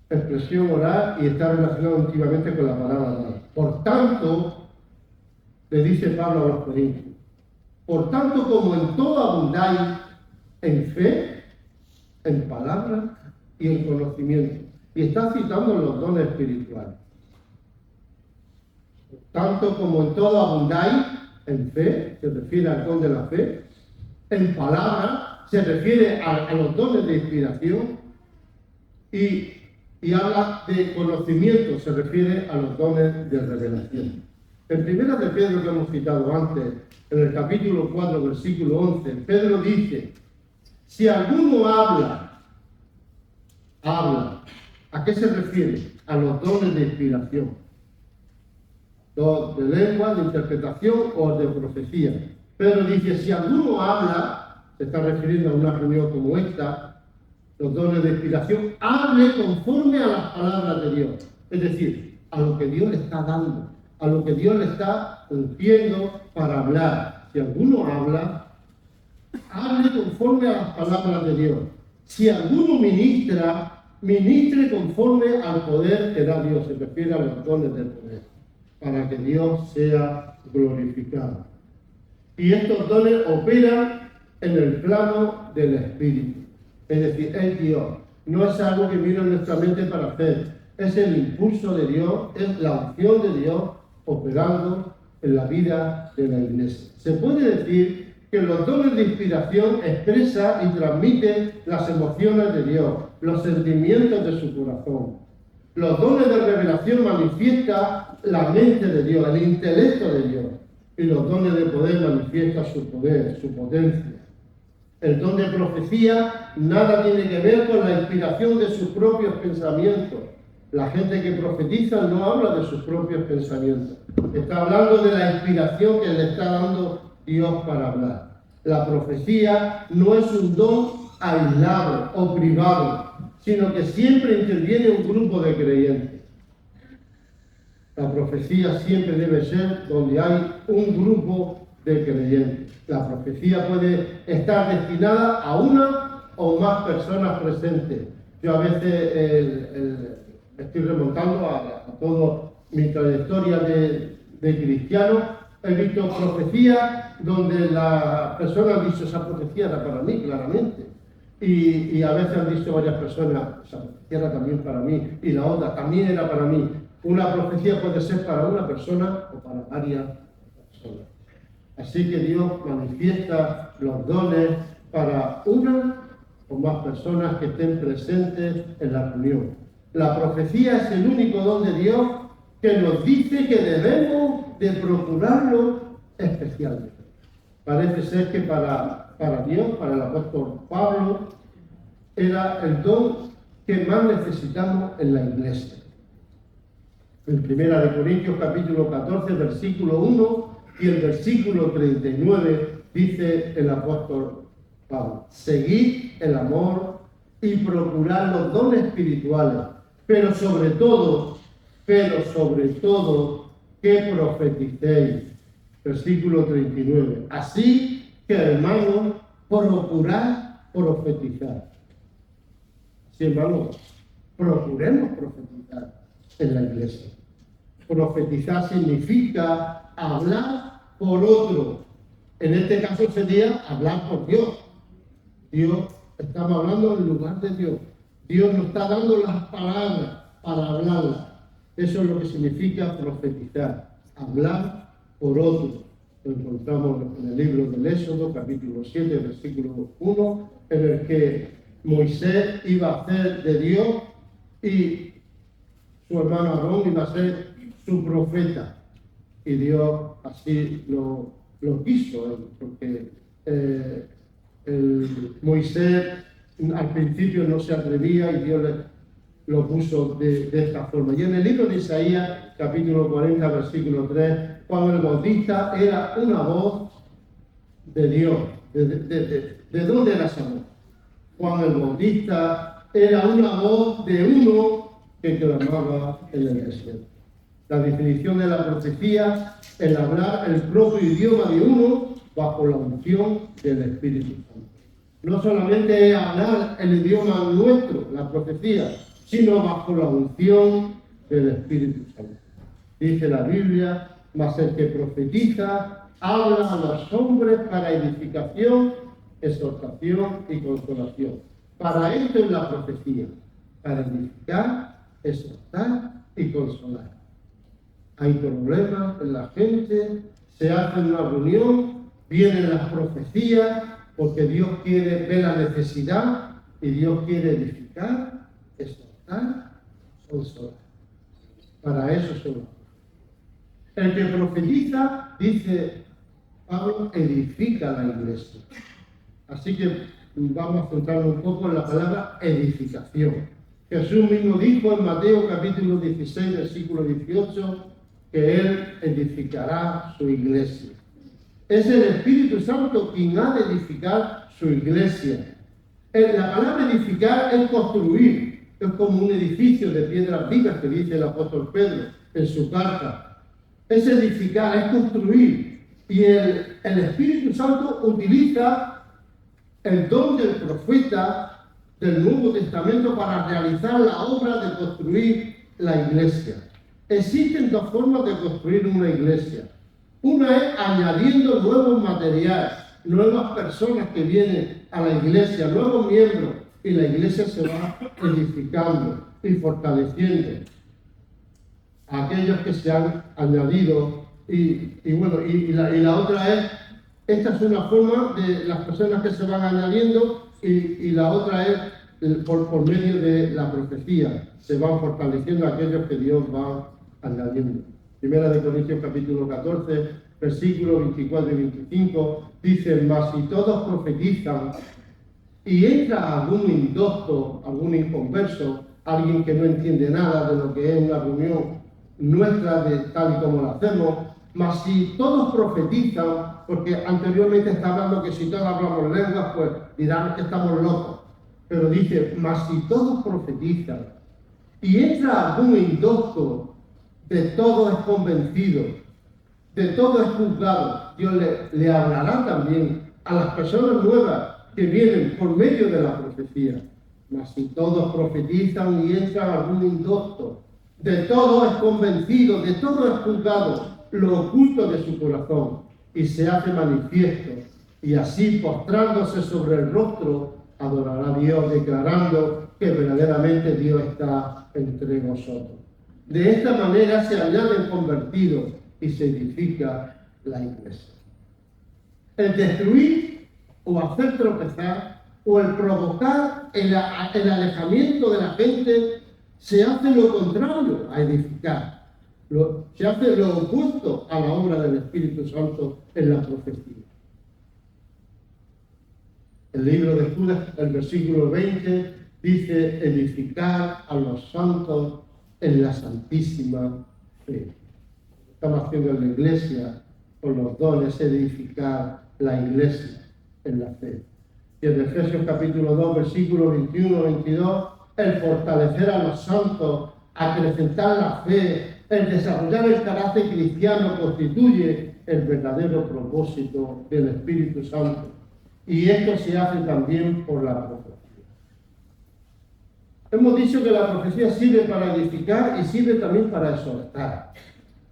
expresión oral, y está relacionado íntimamente con la palabra oral. Por tanto, le dice Pablo a los Corintios, por tanto, como en todo abundáis en fe, en palabra y en conocimiento. Y está citando los dones espirituales. Tanto como en todo abundáis en fe, se refiere al don de la fe, en palabra, se refiere a los dones de inspiración, y habla de conocimiento, se refiere a los dones de revelación. En primera de Pedro, que hemos citado antes, en el capítulo 4, versículo 11, Pedro dice: si alguno habla, ¿a qué se refiere? A los dones de inspiración. dos de lengua, de interpretación o de profecía. Pero dice, si alguno habla, se está refiriendo a una reunión como esta, los dones de inspiración, hable conforme a las palabras de Dios. Es decir, a lo que Dios le está dando, a lo que Dios le está ungiendo para hablar. Si alguno habla, hable conforme a las palabras de Dios. Si alguno ministra, ministre conforme al poder que da Dios. Se refiere a los dones del poder, para que Dios sea glorificado. Y estos dones operan en el plano del Espíritu. Es decir, es Dios. No es algo que viene en nuestra mente para hacer. Es el impulso de Dios, es la opción de Dios operando en la vida de la Iglesia. Se puede decir que los dones de inspiración expresan y transmiten las emociones de Dios, los sentimientos de su corazón. Los dones de revelación manifiestan la mente de Dios, el intelecto de Dios. Y los dones de poder manifiestan su poder, su potencia. El don de profecía nada tiene que ver con la inspiración de sus propios pensamientos. La gente que profetiza no habla de sus propios pensamientos. Está hablando de la inspiración que le está dando Dios para hablar. La profecía no es un don aislado o privado, sino que siempre interviene un grupo de creyentes. La profecía siempre debe ser donde hay un grupo de creyentes. La profecía puede estar destinada a una o más personas presentes. Yo a veces estoy remontando a toda mi trayectoria de cristiano. He visto profecías donde las personas han dicho, esa profecía era para mí, claramente. Y a veces han dicho varias personas, esa profecía era también para mí, y la otra también era para mí. Una profecía puede ser para una persona o para varias personas. Así que Dios manifiesta los dones para una o más personas que estén presentes en la reunión. La profecía es el único don de Dios que nos dice que debemos de procurarlo especialmente. Parece ser que para Dios, para el apóstol Pablo, era el don que más necesitamos en la iglesia. En 1 Corintios capítulo 14, versículo 1 y el versículo 39 dice el apóstol Pablo: seguid el amor y procurad los dones espirituales, pero sobre todo, que profeticéis. Versículo 39. Así que, hermanos, procurad profetizar. Sí, hermanos, procuremos profetizar en la iglesia. Profetizar significa hablar por otro. En este caso sería hablar por Dios. Dios, estamos hablando en lugar de Dios. Dios nos está dando las palabras para hablarlas. Eso es lo que significa profetizar, hablar por otro. Lo encontramos en el libro del Éxodo, capítulo 7, versículo 1, en el que Moisés iba a hacer de Dios y su hermano Aarón iba a ser su profeta. Y Dios así lo quiso, porque Moisés al principio no se atrevía y Dios lo puso de esta forma. Y en el libro de Isaías, capítulo 40, versículo 3, cuando el bautista era una voz de Dios. ¿De dónde era esa voz? Juan el Bautista era una voz de uno que clamaba en el desierto. La definición de la profecía es el hablar el propio idioma de uno bajo la unción del Espíritu Santo. No solamente es hablar el idioma nuestro, la profecía, sino bajo la unción del Espíritu Santo. Dice la Biblia: mas el que profetiza habla a los hombres para edificación, exhortación y consolación. Para esto es la profecía, para edificar, exhortar y consolar. Hay problemas en la gente, se hace una reunión, vienen las profecías, porque Dios quiere ver la necesidad y Dios quiere edificar, exhortar, consolar. Para eso son los profetas. El que profetiza, dice Pablo, edifica la iglesia. Así que vamos a centrarnos un poco en la palabra edificación. Jesús mismo dijo en Mateo capítulo 16, versículo 18: que Él edificará su iglesia. Es el Espíritu Santo quien ha de edificar su iglesia. La palabra edificar es construir, es como un edificio de piedras vivas que dice el apóstol Pedro en su carta. Es edificar, es construir. Y el Espíritu Santo utiliza el don del profeta del Nuevo Testamento para realizar la obra de construir la iglesia. Existen dos formas de construir una iglesia. Una es añadiendo nuevos materiales, nuevas personas que vienen a la iglesia, nuevos miembros, y la iglesia se va edificando y fortaleciendo. Aquellos que se han añadido, y la otra es, esta es una forma de las personas que se van añadiendo, y la otra es por medio de la profecía, se van fortaleciendo aquellos que Dios va añadiendo. Primera de Corintios capítulo 14, versículos 24 y 25, dice: mas si todos profetizan, y entra algún indocto, algún inconverso, alguien que no entiende nada de lo que es una reunión nuestra, de tal y como la hacemos, mas si todos profetizan, porque anteriormente está hablando que si todos hablamos lenguas, pues dirán que estamos locos, pero dice: mas si todos profetizan, y entra algún indocto, de todo es convencido, de todo es juzgado. Dios le hablará también a las personas nuevas que vienen por medio de la profecía. Mas si todos profetizan y entran algún indocto, de todo es convencido, de todo es juzgado, lo oculto de su corazón, y se hace manifiesto, y así postrándose sobre el rostro, adorará a Dios, declarando que verdaderamente Dios está entre vosotros. De esta manera se añaden convertidos y se edifica la iglesia. El destruir o hacer tropezar o el provocar el alejamiento de la gente se hace lo contrario a edificar. Se hace lo opuesto a la obra del Espíritu Santo en la profecía. El libro de Judas, el versículo 20, dice: edificar a los santos en la santísima fe. Estamos haciendo en la iglesia con los dones, edificar la iglesia en la fe. Y en Efesios capítulo 2, versículos 21-22, el fortalecer a los santos, acrecentar la fe, el desarrollar el carácter cristiano constituye el verdadero propósito del Espíritu Santo. Y esto se hace también por la profecía. Hemos dicho que la profecía sirve para edificar y sirve también para exhortar.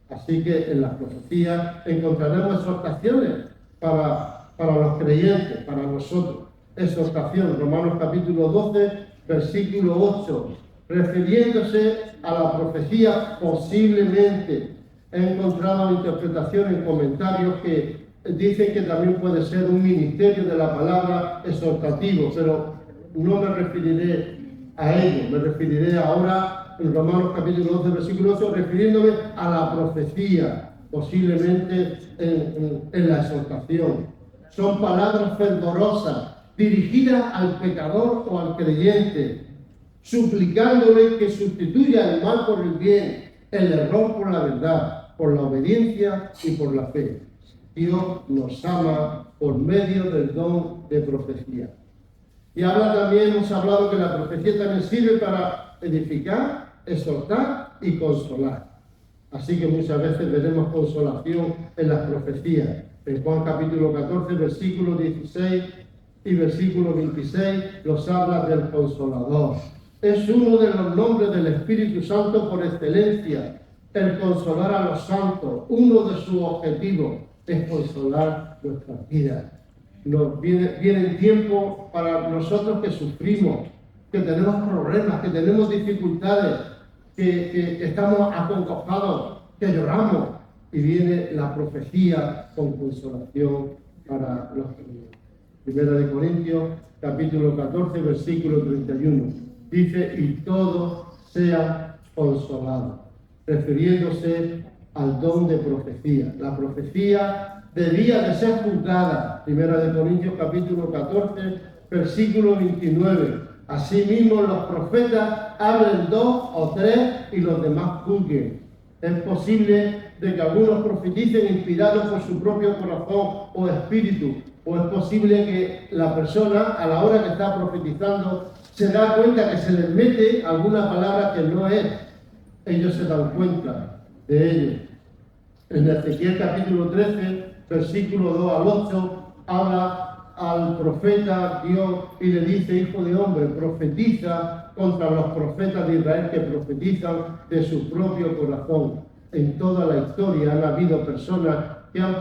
Así que en las profecías encontraremos exhortaciones para los creyentes, para nosotros. Exhortación, Romanos capítulo 12, versículo 8. Refiriéndose a la profecía, posiblemente he encontrado interpretaciones en comentarios que dicen que también puede ser un ministerio de la palabra exhortativo, pero no me referiré a ello, me referiré ahora en Romanos capítulo 12, versículo 8, refiriéndome a la profecía, posiblemente en la exhortación. Son palabras fervorosas, dirigidas al pecador o al creyente, suplicándole que sustituya el mal por el bien, el error por la verdad, por la obediencia y por la fe. Dios nos ama por medio del don de profecía. Y hemos hablado que la profecía también sirve para edificar, exhortar y consolar. Así que muchas veces veremos consolación en las profecías. En Juan capítulo 14, versículo 16 y versículo 26 nos habla del Consolador. Es uno de los nombres del Espíritu Santo por excelencia, el consolar a los santos. Uno de sus objetivos es consolar nuestras vidas. Vienen tiempos para nosotros que sufrimos, que tenemos problemas, que tenemos dificultades, que estamos acongojados, que lloramos, y viene la profecía con consolación para los creyentes. Primera de Corintios, capítulo 14, versículo 31. Dice: y todos sean consolados, refiriéndose al don de profecía. La profecía debía de ser juzgada. Primera de Corintios, capítulo 14, versículo 29. Asimismo, los profetas hablen 2 o 3 y los demás juzguen. Es posible de que algunos profeticen inspirados por su propio corazón o espíritu, o es posible que la persona a la hora que está profetizando se da cuenta que se les mete alguna palabra que no es. Ellos se dan cuenta de ello. En Ezequiel capítulo 13, versículo 2 al 8, habla al profeta Dios y le dice: hijo de hombre, profetiza contra los profetas de Israel que profetizan de su propio corazón. En toda la historia han habido personas que han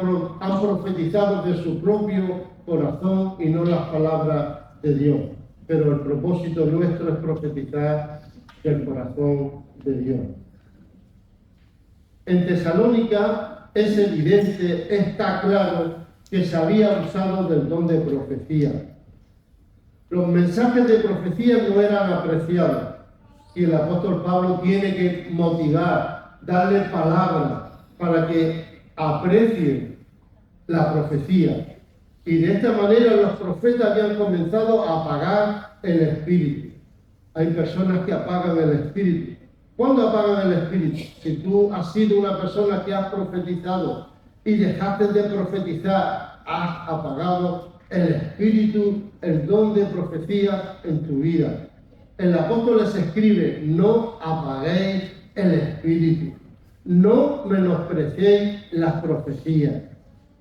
profetizado de su propio corazón y no las palabras de Dios. Pero el propósito nuestro es profetizar del corazón de Dios. En Tesalónica es evidente, está claro que se había usado del don de profecía. Los mensajes de profecía no eran apreciados y el apóstol Pablo tiene que motivar, darle palabras para que aprecien la profecía. Y de esta manera los profetas habían comenzado a apagar el espíritu. Hay personas que apagan el espíritu. ¿Cuándo apagan el espíritu? Si tú has sido una persona que has profetizado y dejaste de profetizar, has apagado el espíritu, el don de profecía en tu vida. El apóstol les escribe: no apaguéis el espíritu, no menospreciéis las profecías.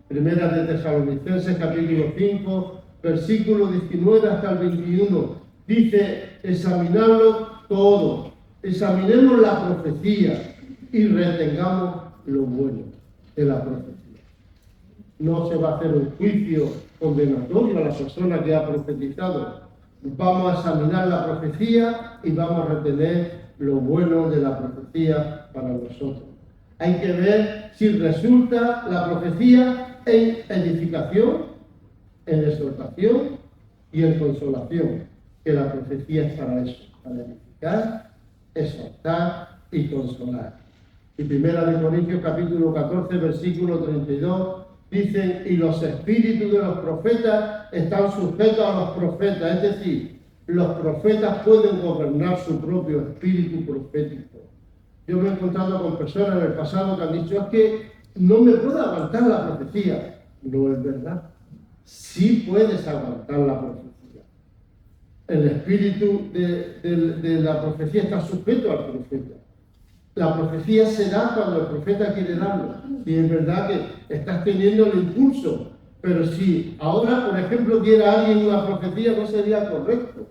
Primera de Tesalonicenses capítulo 5, versículo 19 hasta el 21, dice: examinadlo todo, examinemos la profecía y retengamos lo bueno de la profecía. No se va a hacer un juicio condenatorio a la persona que ha profetizado. Vamos a examinar la profecía y vamos a retener lo bueno de la profecía para nosotros. Hay que ver si resulta la profecía en edificación, en exhortación y en consolación. Que la profecía es para eso, para edificar, exhortar y consolar. Y Primera de Corintios capítulo 14, versículo 32, dicen: y los espíritus de los profetas están sujetos a los profetas. Es decir, los profetas pueden gobernar su propio espíritu profético. Yo me he encontrado con personas en el pasado que han dicho: es que no me puedo aguantar la profecía. No es verdad. Sí puedes aguantar la profecía. El espíritu de la profecía está sujeto al profeta. La profecía se da cuando el profeta quiere darlo. Y es verdad que estás teniendo el impulso, pero si ahora, por ejemplo, diera alguien una profecía, no sería correcto.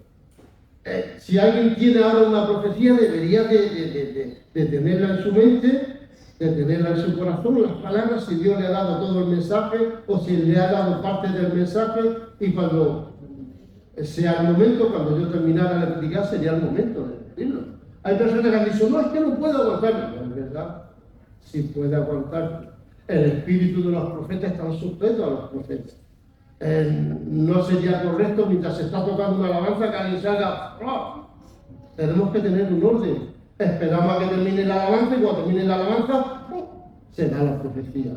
Si alguien tiene ahora una profecía, debería de tenerla en su mente, de tenerla en su corazón, las palabras, si Dios le ha dado todo el mensaje o si le ha dado parte del mensaje, y cuando sea el momento, cuando yo terminara de predicar, sería el momento de decirlo. Hay personas que han dicho: no, es que no puedo aguantarlo. Es verdad, sí puede aguantarlo. El espíritu de los profetas está sujeto a los profetas. No sería correcto, mientras se está tocando una alabanza, que alguien salga. ¡Oh! Tenemos que tener un orden. Esperamos a que termine la alabanza y cuando termine la alabanza, se da la profecía.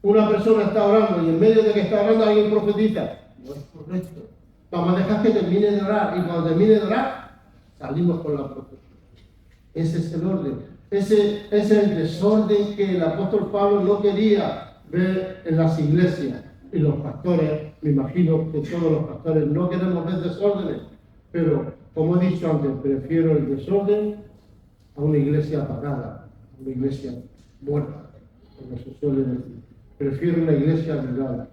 Una persona está orando y en medio de que está orando alguien profetiza. No es correcto. Vamos a dejar que termine de orar y cuando termine de orar, salimos con la profecía. Ese es el orden. Ese es el desorden que el apóstol Pablo no quería ver en las iglesias. Y los pastores, me imagino que todos los pastores no queremos ver desórdenes, pero como he dicho antes, prefiero el desorden a una iglesia apagada, a una iglesia muerta, como se suele decir. Prefiero una iglesia avivada.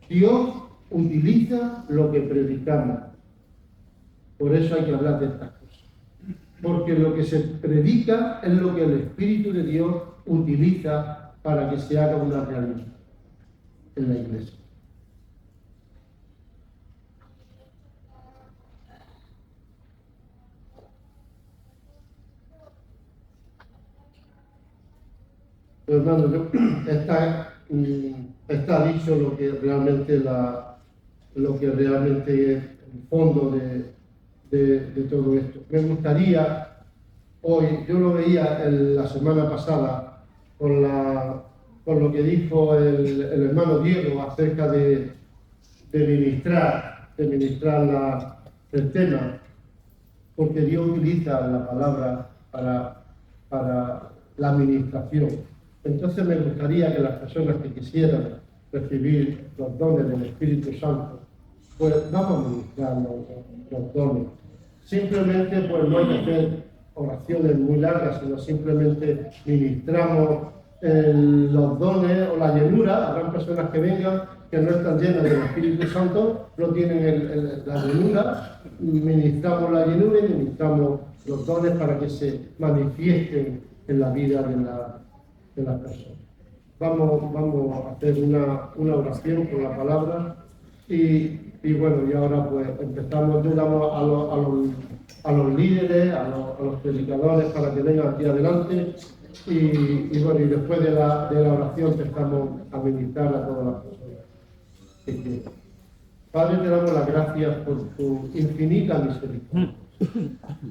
Dios utiliza lo que predicamos. Por eso hay que hablar de estas cosas. Porque lo que se predica es lo que el Espíritu de Dios utiliza para que se haga una realidad en la iglesia. Pues, hermano, está dicho lo que realmente es el fondo de todo esto. Me gustaría hoy, yo lo veía la semana pasada con lo que dijo el hermano Diego acerca de ministrar el tema, porque Dios utiliza la palabra para la administración. Entonces me gustaría que las personas que quisieran recibir los dones del Espíritu Santo, pues vamos a ministrar los dones. Simplemente pues no hay que hacer oraciones muy largas, sino simplemente ministramos los dones o la llenura. Habrán personas que vengan que no están llenas del Espíritu Santo, no tienen la llenura. Ministramos la llenura y ministramos los dones para que se manifiesten en la vida de las personas. Vamos a hacer una oración con la palabra y bueno, y ahora pues empezamos, yo damos a los líderes, a los predicadores para que vengan aquí adelante y bueno, y después de la oración empezamos a ministrar a todas las personas que quieran. Padre, te damos las gracias por tu infinita misericordia.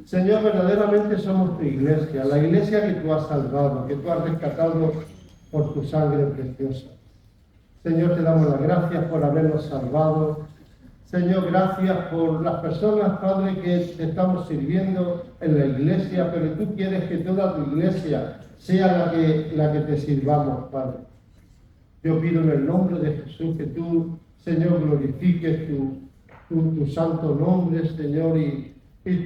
Señor, verdaderamente somos tu iglesia, la iglesia que tú has salvado, que tú has rescatado por tu sangre preciosa. Señor, te damos las gracias por habernos salvado. Señor, gracias por las personas, Padre, que te estamos sirviendo en la iglesia, pero tú quieres que toda tu iglesia sea la que te sirvamos, Padre. Yo pido en el nombre de Jesús que tú, Señor, glorifiques tu santo nombre, Señor, y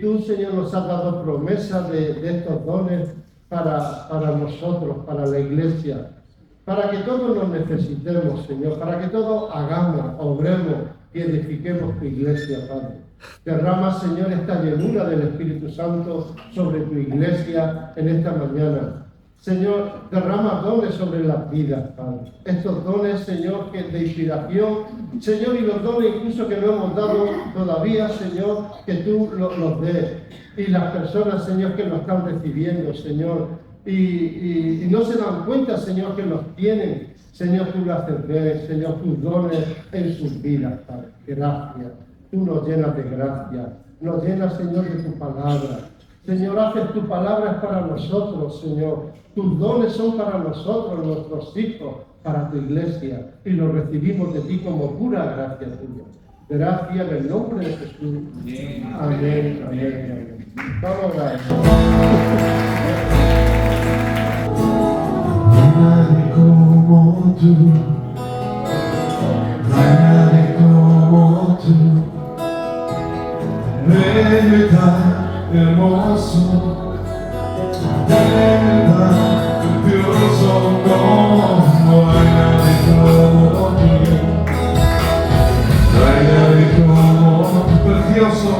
tú, Señor, nos has dado promesas de estos dones para nosotros, para la iglesia, para que todos nos necesitemos, Señor, para que todos hagamos, obremos y edifiquemos tu iglesia, Padre. Derrama, Señor, esta llenura del Espíritu Santo sobre tu iglesia en esta mañana. Señor, derrama dones sobre las vidas, Padre. Estos dones, Señor, que de inspiración, Señor, y los dones incluso que no hemos dado todavía, Señor, que tú los des. Y las personas, Señor, que lo están recibiendo, Señor, y no se dan cuenta, Señor, que los tienen. Señor, tú lo haces ver, Señor, tus dones en sus vidas, Padre. Gracias. Tú nos llenas de gracia. Nos llenas, Señor, de tu palabra. Señor, haces tu palabra para nosotros, Señor. Tus dones son para nosotros, nuestros hijos, para tu iglesia. Y los recibimos de ti como pura gracia tuya. Gracias en el nombre de Jesús. Amén, amén, amén. Vamos a orar. Nadie como tú, nadie como tú, bello y tan hermoso, bello y tan precioso, no hay nadie como tú, no hay nadie como tú, precioso,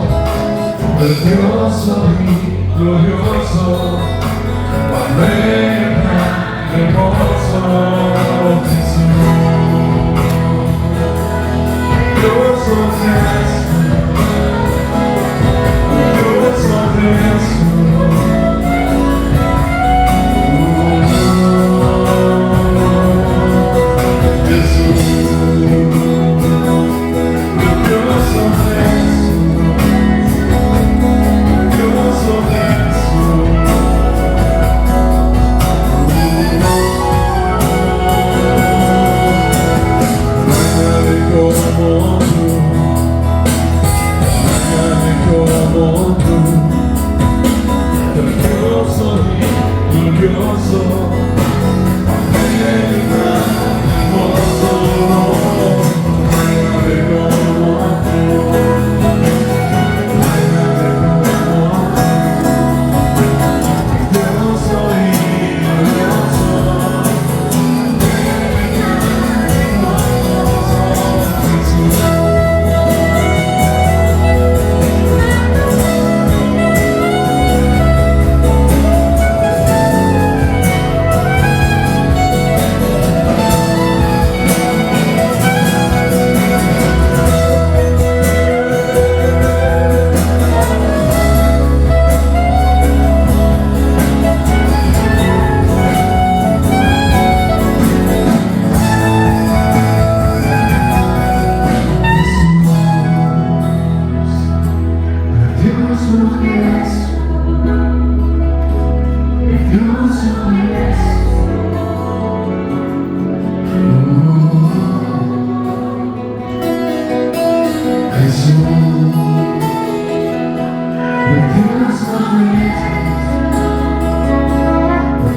precioso y glorioso, bello y tan hermoso Jesús. Yo soy Jesús, yo soy Jesús.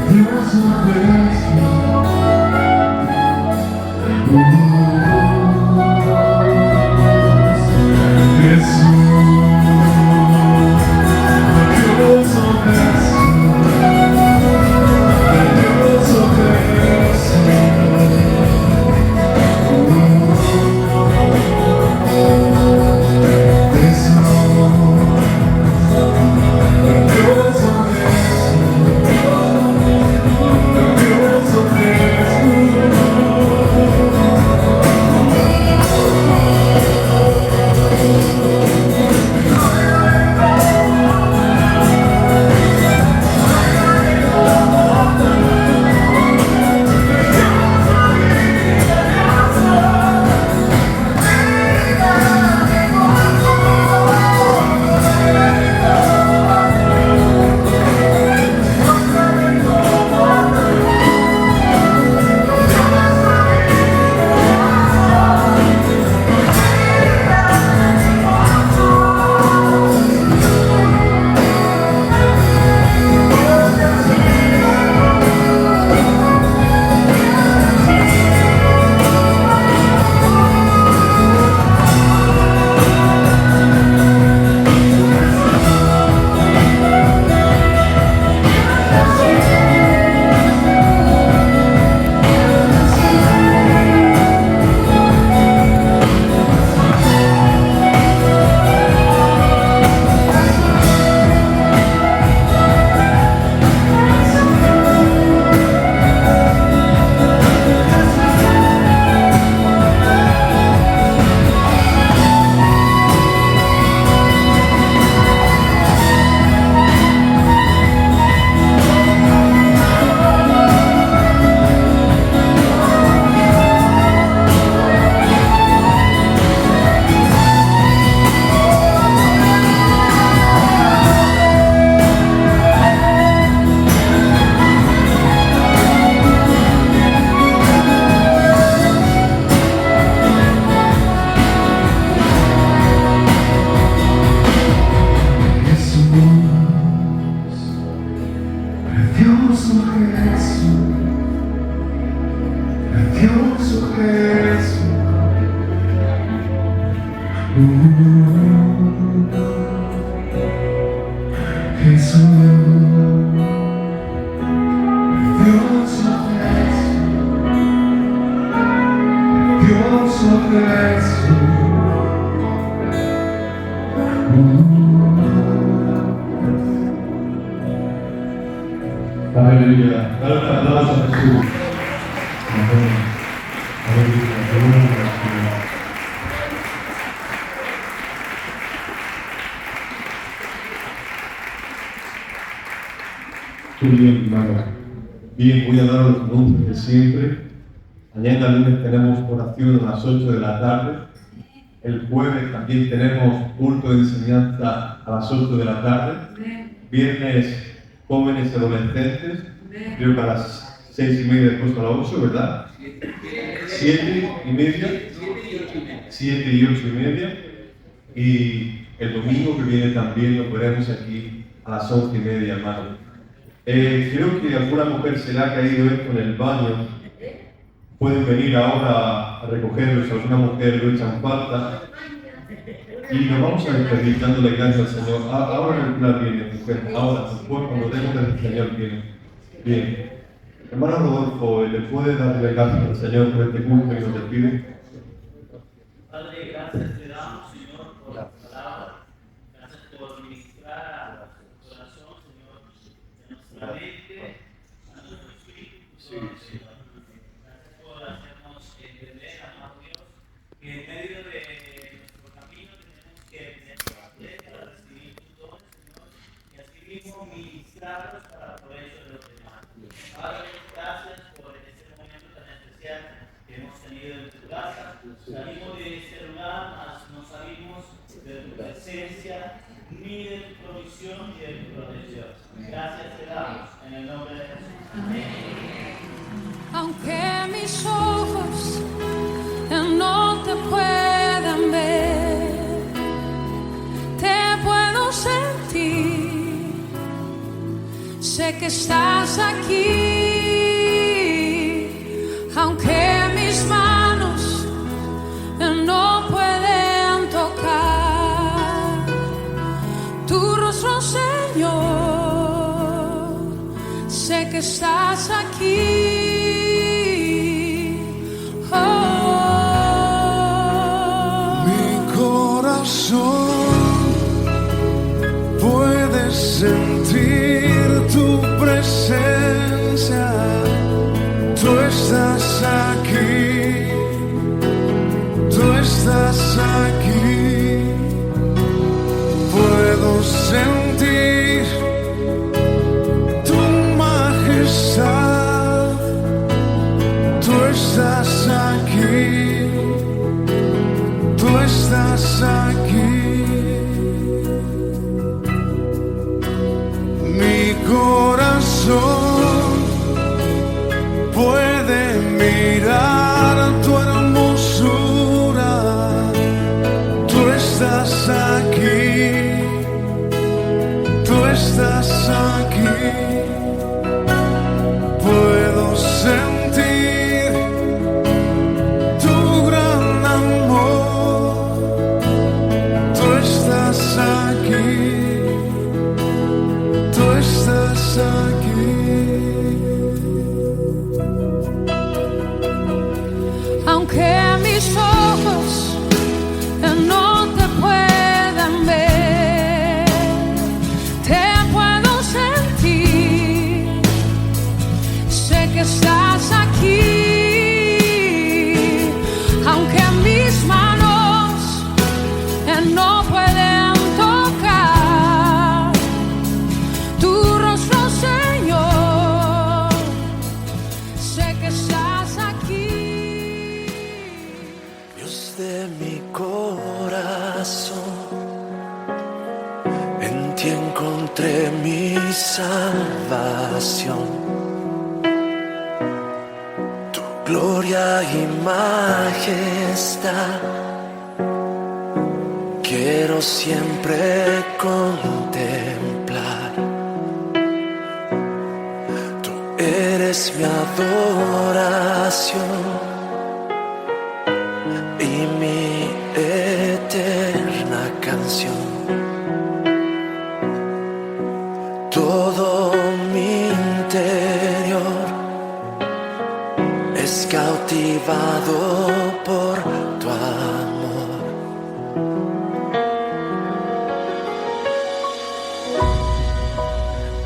You Aleluya. Dale un aplauso a Jesús. Amén. Aleluya. Qué bien, hermano. Bien, voy a dar los anuncios de siempre. Mañana lunes tenemos oración a las 8 de la tarde. El jueves también tenemos culto de enseñanza a las 8 de la tarde. Viernes, jóvenes y adolescentes. Creo que a las 6:30 después a las 8, ¿verdad? 7:30. 7 y 8:30. Y el domingo que viene también lo veremos aquí a las 11:30, hermano. Creo que alguna mujer se le ha caído esto en el baño. Pueden venir ahora a recogerlo si alguna mujer lo echan falta. Y nos vamos a despedir dándole gracias al Señor. Ahora el plan viene, mujer. Ahora, después, cuando demos del Señor viene. Bien. Hermano Rodolfo, ¿le puede darle gracias al Señor por este culto y nos despide? Padre, gracias te damos, Señor, por la palabra. Gracias por ministrar a nuestro corazón, Señor, de nuestra mente, a nuestro espíritu, Señor. Gracias por hacernos entender, amado Dios, que en medio de nuestro camino tenemos que tener fe para recibir tus dones, Señor, y así mismo ministrarlos para provecho de los demás. Padre, gracias por este momento tan especial que hemos tenido en tu casa. Salimos de este lugar, mas no salimos de tu presencia, ni de tu provisión, ni de tu protección. Gracias te damos en el nombre de Jesús. Amén. Aunque mis ojos no te puedan ver, te puedo sentir. Sé que estás aquí. Aunque mis manos no pueden tocar, rostro, Señor, sé que estás aquí. Puedes sentir tu presencia, tú estás aquí, tú estás aquí. Puedo sentir tu majestad, tú estás aquí, tú estás aquí. Mi corazón puede mirar tu hermosura, tú estás aquí, tú estás aquí. Puedo sentir tu gran amor, tú estás aquí. Tú estás aquí. Aunque mis ojos no te puedan ver, te puedo sentir. Sé que estás aquí. Aunque mis manos no pueden tocar tu rostro, Señor, sé que estás aquí. Dios de mi corazón, en ti encontré mi salvación. Tu gloria y majestad quiero siempre contemplar. Tú eres mi adoración y mi eterna canción. Todo mi interior es cautivado por tu amor.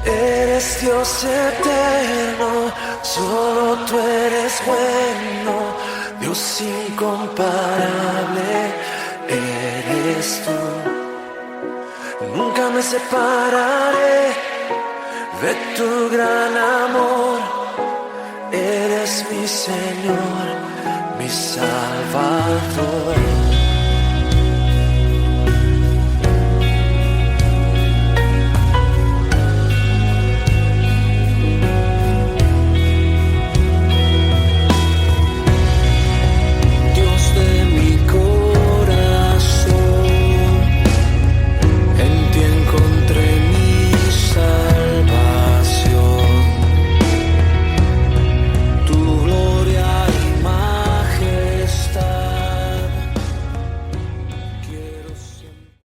Eres Dios eterno, solo tú eres bueno, Dios incomparable eres tú. Nunca me separaré de tu gran amor, eres mi Señor, mi Salvador.